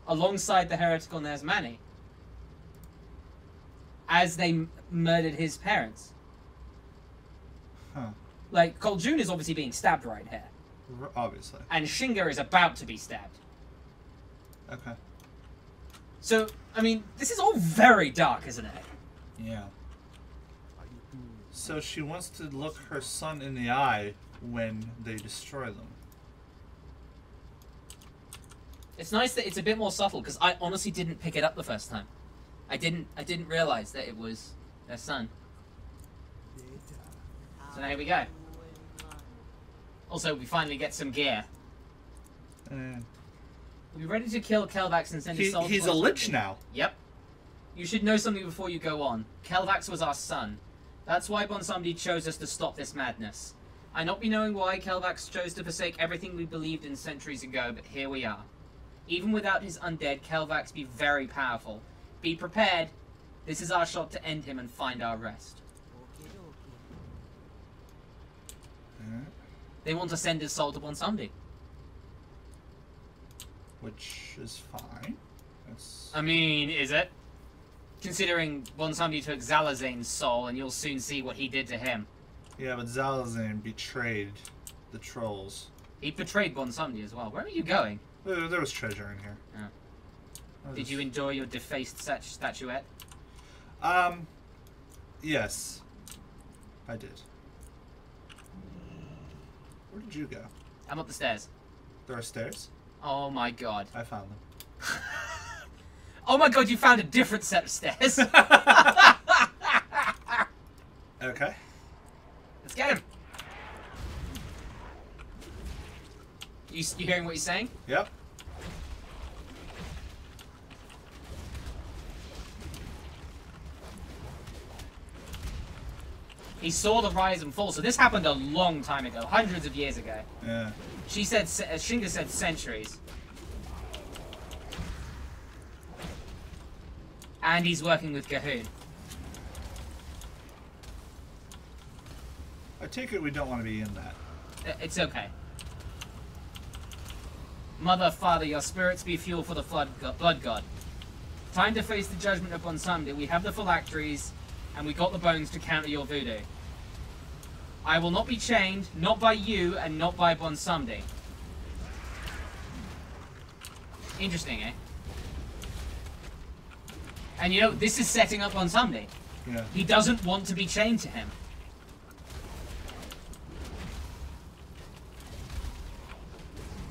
Alongside the heretical Nazmani. As they murdered his parents. Huh. Like, Koljun is obviously being stabbed right here. Obviously. And Shinga is about to be stabbed. Okay. So, I mean, this is all very dark, isn't it? Yeah. So she wants to look her son in the eye when they destroy them. It's nice that it's a bit more subtle, because I honestly didn't pick it up the first time. I didn't realize that it was their son. So now here we go. Also, we finally get some gear. Are we ready to kill Kel'vax and send his soul? He's a lich now. Yep. You should know something before you go on. Kel'vax was our son. That's why Bonsomdi chose us to stop this madness. I not be knowing why Kel'vax chose to forsake everything we believed in centuries ago, but here we are. Even without his undead, Kel'vax be very powerful. Be prepared. This is our shot to end him and find our rest. They want to send his soul to Bonsomdi. Which is fine. That's... I mean, is it? Considering Bonsomdi took Zalazane's soul, and you'll soon see what he did to him. Yeah, but Zalazane betrayed the trolls. He betrayed Bonsomdi as well. Where are you going? There was treasure in here. Oh. Did you enjoy your defaced statuette? Yes. I did. Where did you go? I'm up the stairs. There are stairs? Oh my god. I found them. Oh my god, you found a different set of stairs. Okay. Let's get him. You hearing what he's saying? Yep. He saw the rise and fall, so this happened a long time ago, hundreds of years ago. Yeah. She said, Shinga said centuries. And he's working with Cahoon. I take it we don't want to be in that. It's okay. Mother, Father, your spirits be fuel for the blood god. Time to face the judgment upon Sunday. We have the phylacteries, and we got the bones to counter your voodoo. I will not be chained, not by you, and not by Bonsomdi. Interesting, eh? And you know, this is setting up Bonsomdi. Yeah. He doesn't want to be chained to him.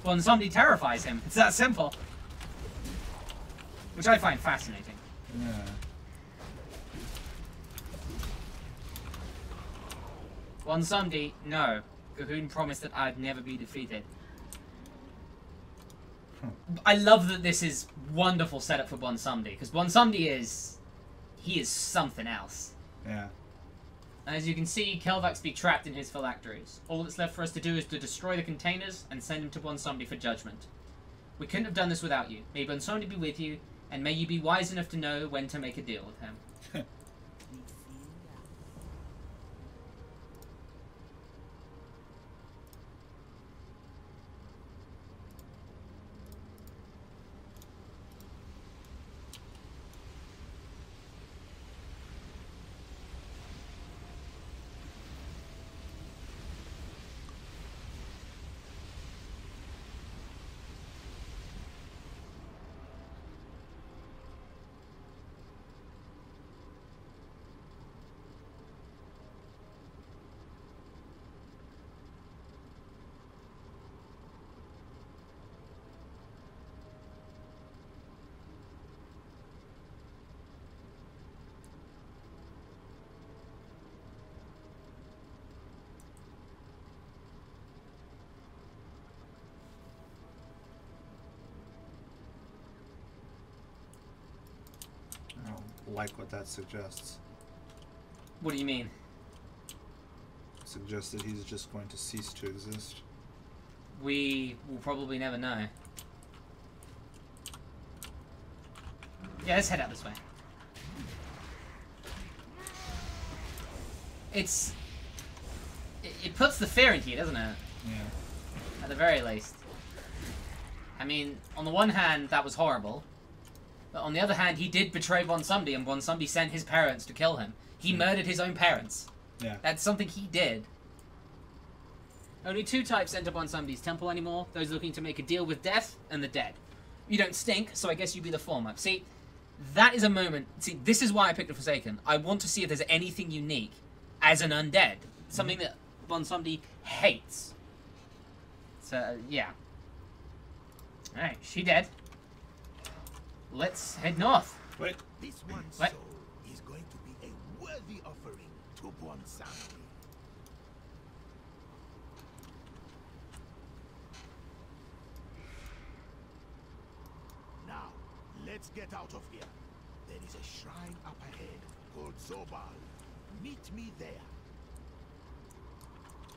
Bonsomdi terrifies him. It's that simple. Which I find fascinating. Yeah. Bonsomdi, no. Cahoon promised that I'd never be defeated. I love that this is wonderful setup for Bonsomdi, because Bonsomdi is... he is something else. Yeah. As you can see, Kel'vax be trapped in his phylacteries. All that's left for us to do is to destroy the containers and send him to Bonsomdi for judgment. We couldn't have done this without you. May Bonsomdi be with you, and may you be wise enough to know when to make a deal with him. I don't like what that suggests. What do you mean? Suggests that he's just going to cease to exist. We will probably never know. Yeah, let's head out this way. It puts the fear into you, doesn't it? Yeah. At the very least. I mean, on the one hand, that was horrible. But on the other hand, he did betray Bonsumdi, and Bonsumdi sent his parents to kill him. He murdered his own parents. Yeah. That's something he did. Only 2 types enter Bonsumdi's temple anymore. Those looking to make a deal with death and the dead. You don't stink, so I guess you'd be the former. See, that is a moment... See, this is why I picked a Forsaken. I want to see if there's anything unique as an undead. Something that Bonsumdi hates. So, yeah. Alright, she dead. Let's head north. Wait. This one's What? soul is going to be a worthy offering to Bonsumdi. Now, let's get out of here. There is a shrine up ahead called Zobal. Meet me there.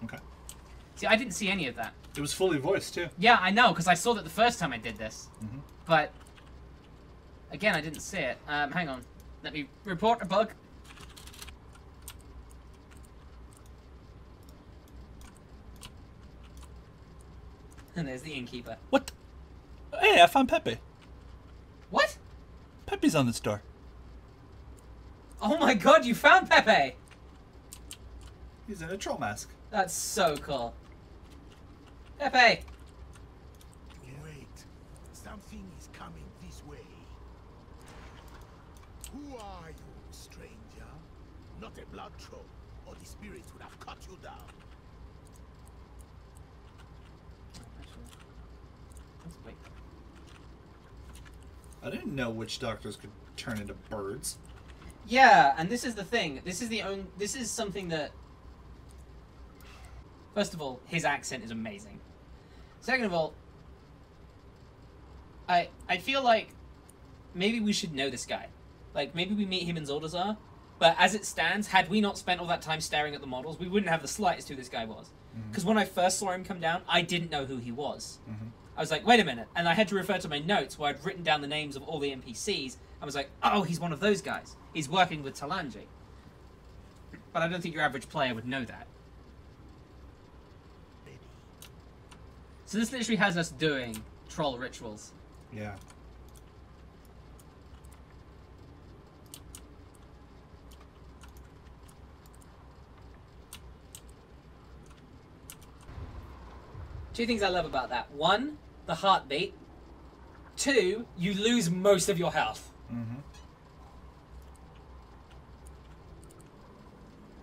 Okay. See, I didn't see any of that. It was fully voiced, too. Yeah, I know, because I saw that the first time I did this. Mm-hmm. But, again, I didn't see it. Hang on. Let me report a bug. And there's the innkeeper. What? Hey, I found Pepe. What? Pepe's on this door. Oh my god, you found Pepe! He's in a troll mask. That's so cool. Pepe! Wait, something is coming this way. Who are you, stranger? Not a blood troll, or the spirits would have cut you down. Wait. I didn't know witch doctors could turn into birds. Yeah, and this is the thing. This is something that... First of all, his accent is amazing. Second of all, I feel like maybe we should know this guy. Like, maybe we meet him in Zoldarzar, but as it stands, had we not spent all that time staring at the models, we wouldn't have the slightest who this guy was. Because when I first saw him come down, I didn't know who he was. I was like, wait a minute, and I had to refer to my notes where I'd written down the names of all the NPCs. I was like, oh, he's one of those guys. He's working with Talanji. But I don't think your average player would know that. So this literally has us doing troll rituals. Yeah. Two things I love about that. One, the heartbeat. Two, you lose most of your health. Mm-hmm.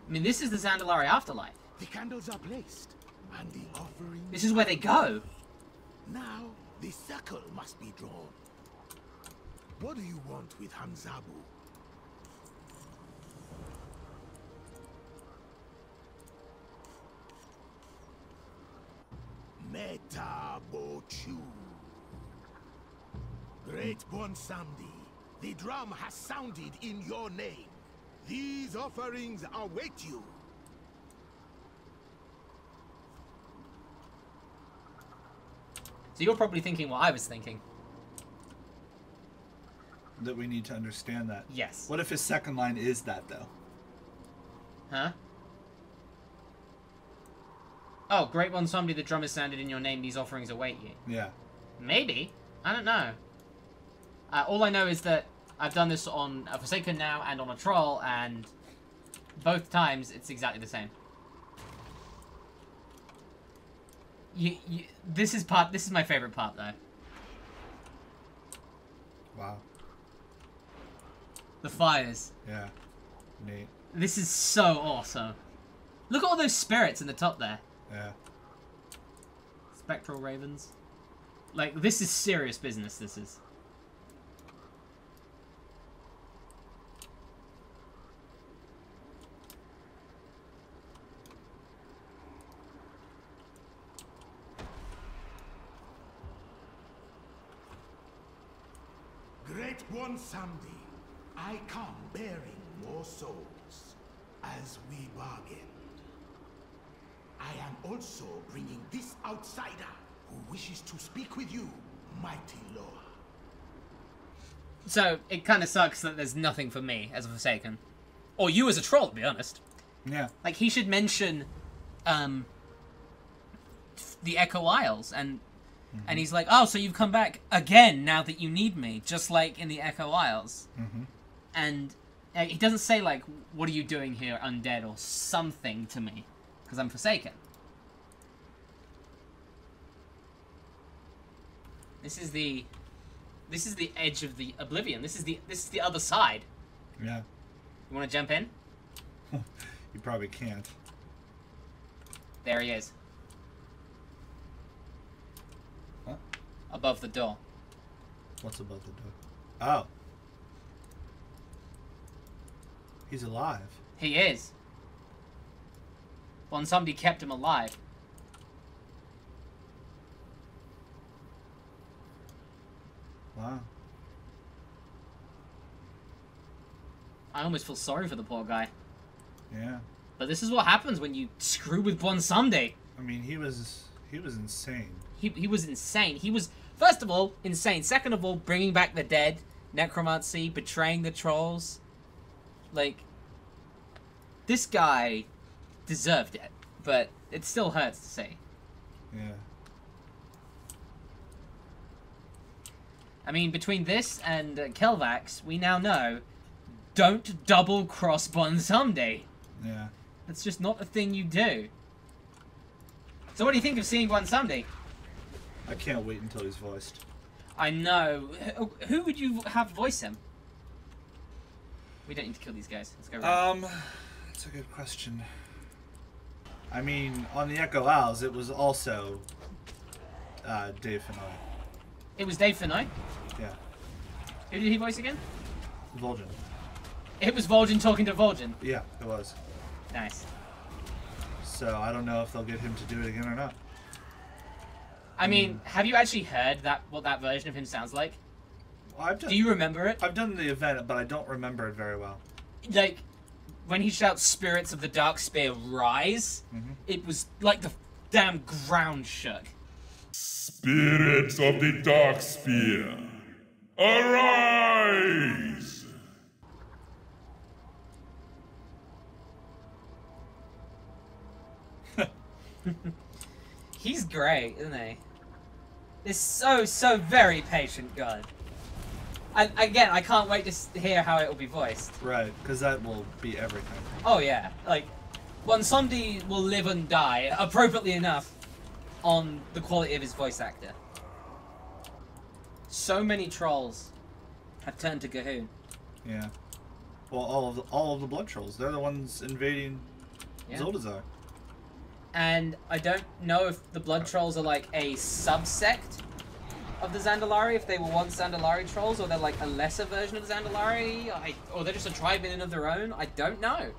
I mean, this is the Zandalari afterlife. The candles are placed, and the offering... This is where they go. Now, the circle must be drawn. What do you want with Hanzabu? Metabochu. Great Bonsumdi, the drum has sounded in your name. These offerings await you. So you're probably thinking what I was thinking. That we need to understand that. Yes. What if his second line is that, though? Huh? Oh, great one, somebody, the drum is sounded in your name, these offerings await you. Yeah. Maybe. I don't know. All I know is that I've done this on a Forsaken now and on a Troll, and both times it's exactly the same. This is my favorite part, though. Wow. The fires. Yeah. Neat. This is so awesome. Look at all those spirits in the top there. Yeah. Spectral ravens. Like, this is serious business, this is. Great Bonsumdi, I come bearing more souls, as we bargained. I am also bringing this outsider who wishes to speak with you, mighty lord. So, it kind of sucks that there's nothing for me as a Forsaken. Or you as a troll, to be honest. Yeah. Like, he should mention, the Echo Isles, and he's like, oh, so you've come back again now that you need me, just like in the Echo Isles. And he doesn't say, like, what are you doing here, undead, or something to me, because I'm Forsaken. This is the edge of the Oblivion. This is the other side. Yeah. You want to jump in? You probably can't. There he is. What? Above the door. What's above the door? Oh. He's alive. He is. Well, and somebody kept him alive. Wow. I almost feel sorry for the poor guy. Yeah. But this is what happens when you screw with Bonsande. I mean, he was insane. He was insane. He was, first of all, insane. Second of all, bringing back the dead, necromancy, betraying the trolls. Like, this guy deserved it, but it still hurts to see. Yeah. I mean, between this and Kel'vax, we now know, don't double-cross Bonsande. Yeah. That's just not a thing you do. So what do you think of seeing Bonsande? I can't wait until he's voiced. I know. Who would you have voice him? We don't need to kill these guys. Let's go around. That's a good question. I mean, on the Echo Isles, it was also Dave Fennoy. It was Dave Fennoy? Yeah. Who did he voice again? Vol'jin. It was Vol'jin talking to Vol'jin. Yeah, it was. Nice. So I don't know if they'll get him to do it again or not. I mean, have you actually heard what that version of him sounds like? Well, Do you remember it? I've done the event, but I don't remember it very well. Like, when he shouts "Spirits of the Dark Spear, rise!" It was like the damn ground shook. Spirits of the Dark Spear, arise! He's great, isn't he? This so very patient god. And again, I can't wait to hear how it will be voiced. Right, because that will be everything. Oh yeah, like, Bonsande will live and die, appropriately enough, on the quality of his voice actor. So many trolls have turned to Gahoon. Yeah. Well, all of the blood trolls. They're the ones invading Zuldazar. And I don't know if the blood trolls are like a subsect of the Zandalari, if they were once Zandalari trolls, or they're like a lesser version of the Zandalari, or they're just a tribe in and of their own. I don't know.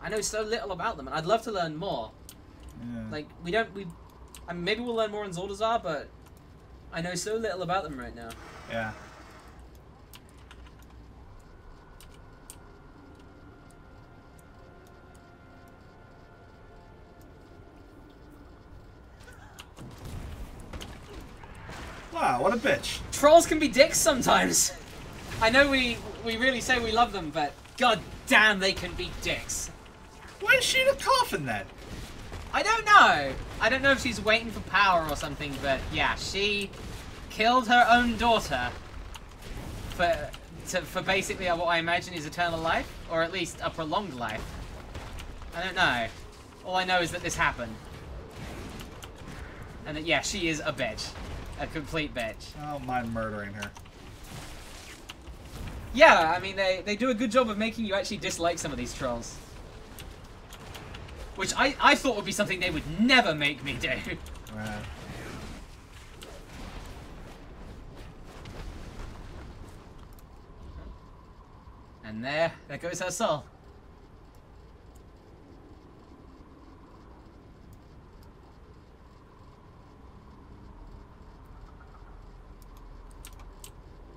I know so little about them, and I'd love to learn more. Yeah. Like, I mean, maybe we'll learn more in Zuldazar, but I know so little about them right now. Yeah. Wow, what a bitch. Trolls can be dicks sometimes. I know we really say we love them, but god damn they can be dicks. Why is she in a coffin then? I don't know. I don't know if she's waiting for power or something, but yeah, she killed her own daughter for basically what I imagine is eternal life, or at least a prolonged life. I don't know. All I know is that this happened. And that, yeah, she is a bitch. A complete bitch. I don't mind murdering her. Yeah, I mean, they do a good job of making you actually dislike some of these trolls. Which I thought would be something they would never make me do. Right. And there goes her soul.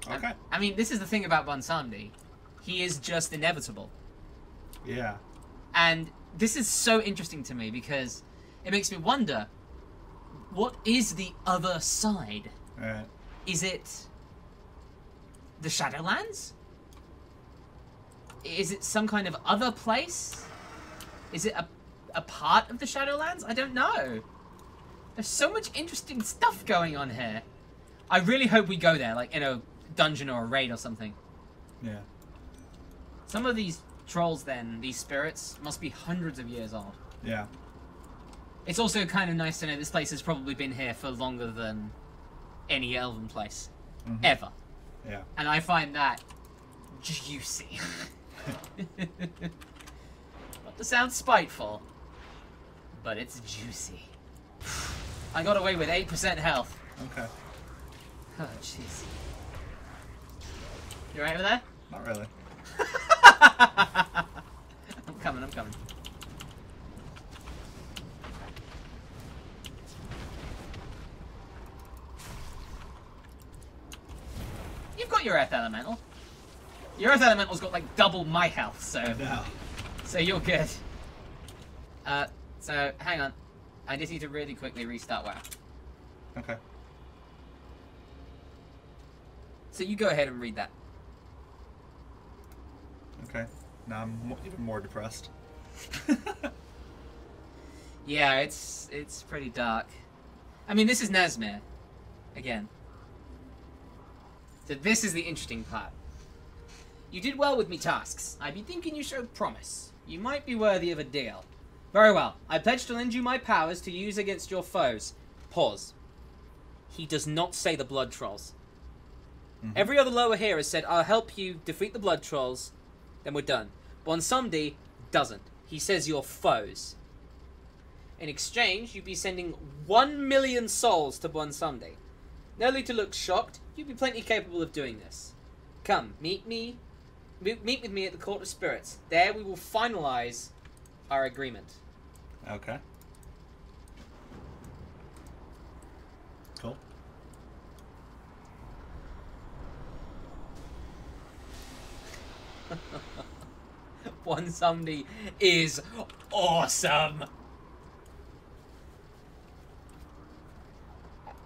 Okay. I mean, this is the thing about Bonsande. He is just inevitable. Yeah. And this is so interesting to me because it makes me wonder, What is the other side? Alright. Is it the Shadowlands? Is it some kind of other place? Is it a part of the Shadowlands? I don't know. There's so much interesting stuff going on here. I really hope we go there, like in a dungeon or a raid or something. Yeah. Some of these trolls then, these spirits, must be hundreds of years old. Yeah. It's also kind of nice to know this place has probably been here for longer than any elven place. Ever. Yeah. And I find that juicy. Not to sound spiteful, but it's juicy. I got away with 8% health. Okay. Oh, jeez. You right over there? Not really. I'm coming, I'm coming. You've got your Earth Elemental. Your Earth Elemental's got like double my health, so... No. So you're good. So, hang on. I just need to really quickly restart WoW. Okay. So you go ahead and read that. Okay. Now I'm even more depressed. Yeah, it's pretty dark. I mean, this is Nazmir. Again. So this is the interesting part. You did well with me tasks. I be thinking you showed promise. You might be worthy of a deal. Very well. I pledge to lend you my powers to use against your foes. Pause. He does not say the blood trolls. Every other lower here has said, I'll help you defeat the blood trolls, then we're done. Bonsumdi doesn't. He says your foes. In exchange, you'd be sending 1 million souls to Bonsumdi. No need to look shocked. You'd be plenty capable of doing this. Come, meet with me at the Court of Spirits. There we will finalize our agreement. Okay. Cool. Bonsumdi is awesome.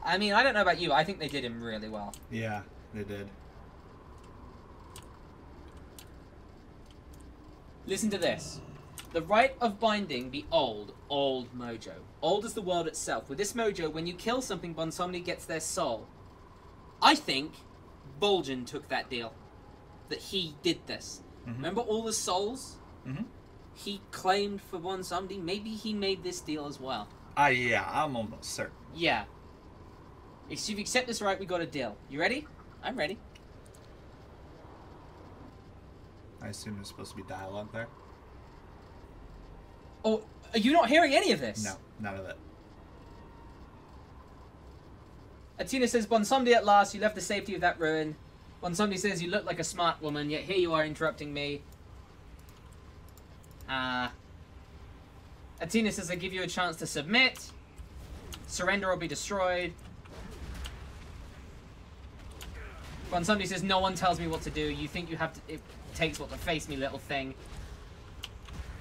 I mean, I don't know about you. I think they did him really well. Yeah, they did. Listen to this. The rite of binding be old mojo. Old is the world itself. With this mojo, when you kill something, Bonsumdi gets their soul. I think Bolgen took that deal. That he did this. Remember all the souls? He claimed for Bonsumdi. Maybe he made this deal as well. Yeah, I'm almost certain. Yeah. If you accept this right, we got a deal. You ready? I'm ready. I assume there's supposed to be dialogue there? Oh, are you not hearing any of this? No, none of it. Atina says, Bonsumdi at last, you left the safety of that ruin. Bonsumdi says, you look like a smart woman, yet here you are interrupting me. Atina says, I give you a chance to submit. Surrender or be destroyed. Bonsumdi says, no one tells me what to do. You think you have to... It takes what to face me, little thing.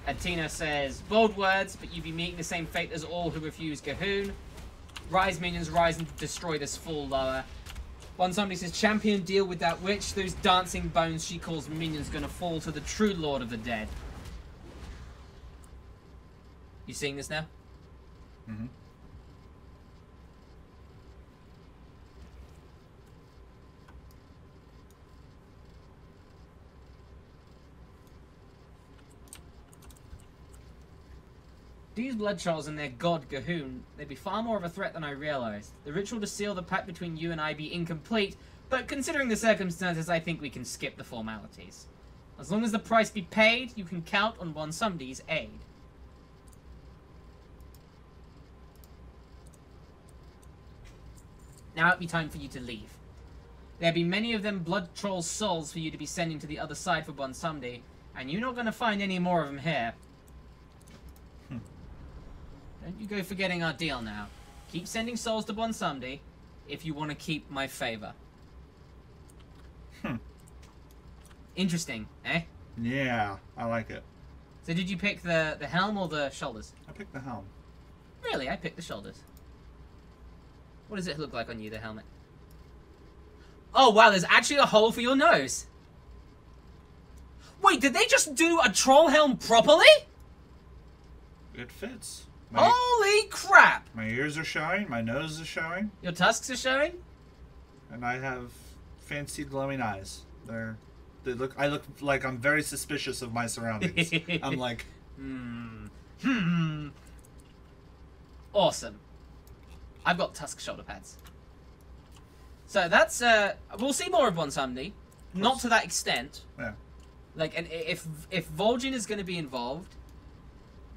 Atina says, bold words, but you be meeting the same fate as all who refuse Gahoon. Rise, minions, rise and destroy this fool lower. Bonsumdi says, champion, deal with that witch. Those dancing bones she calls minions gonna fall to the true lord of the dead. You seeing this now? These blood trolls and their god Gahoon, they'd be far more of a threat than I realized. The ritual to seal the pact between you and I be incomplete, but considering the circumstances, I think we can skip the formalities. As long as the price be paid, you can count on Bonsumdi's aid. Now it be time for you to leave. There be many of them blood troll souls for you to be sending to the other side for Bonsumdi, and you're not going to find any more of them here. Don't you go forgetting our deal now. Keep sending souls to Bonsumdi if you want to keep my favor. Interesting, eh? Yeah, I like it. So did you pick the helm or the shoulders? I picked the helm. Really? I picked the shoulders. What does it look like on you, the helmet? Oh, wow, there's actually a hole for your nose. Wait, did they just do a troll helm properly? It fits. Holy crap! My ears are showing, my nose is showing, Your tusks are showing? and I have fancy glowing eyes. I look like I'm very suspicious of my surroundings. I'm like, Awesome. I've got tusk shoulder pads. So that's, we'll see more of one someday. Not to that extent. yeah. Like, and if Vol'jin is going to be involved,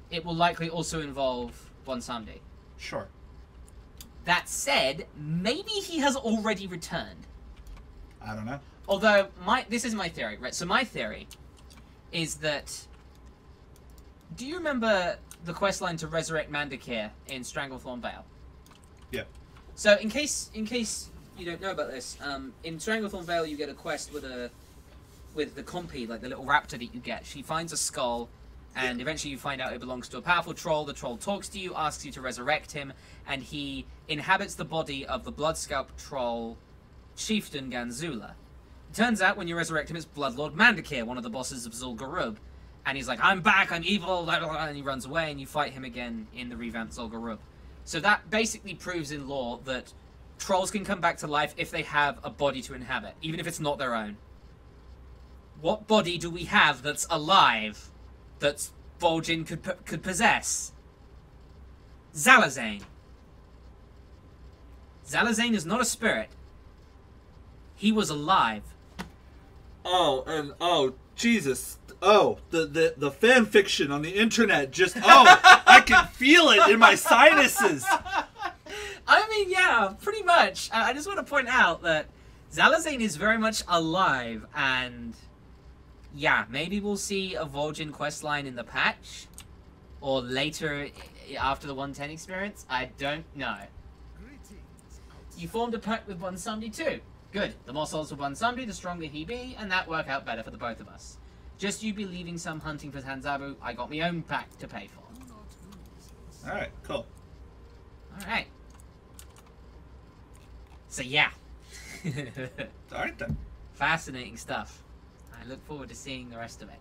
it will likely also involve one someday. Sure. That said, maybe he has already returned. I don't know. Although, this is my theory, right? So my theory is that... Do you remember the questline to resurrect Mandakir in Stranglethorn Vale? Yeah. So, in case you don't know about this, in Stranglethorn Vale you get a quest with the compy, like the little raptor that you get. She finds a skull, and eventually you find out it belongs to a powerful troll. The troll talks to you, asks you to resurrect him, and he inhabits the body of the Bloodscalp troll chieftain Ganzula. It turns out when you resurrect him, it's Bloodlord Mandakir, one of the bosses of Zul'Gurub. And he's like, I'm back, I'm evil, blah, blah, blah, and he runs away, and you fight him again in the revamped Zul'Gurub. So that basically proves in lore that trolls can come back to life if they have a body to inhabit, even if it's not their own. What body do we have that's alive that Vol'jin could possess? Zalazane. Zalazane is not a spirit. He was alive. Oh, Jesus. Oh, the fan fiction on the internet just, I can feel it in my sinuses. I mean, yeah, pretty much. I just want to point out that Zalazane is very much alive, and yeah, maybe we'll see a Vol'jin questline in the patch, or later after the 110 experience. I don't know. You formed a pact with one somebody too. Good. The more souls for one somebody, the stronger he be, and that work out better for the both of us. Just you be leaving some hunting for Tanzabu, I got my own pact to pay for. Alright, cool. Alright. So yeah. Alright then. Fascinating stuff. I look forward to seeing the rest of it.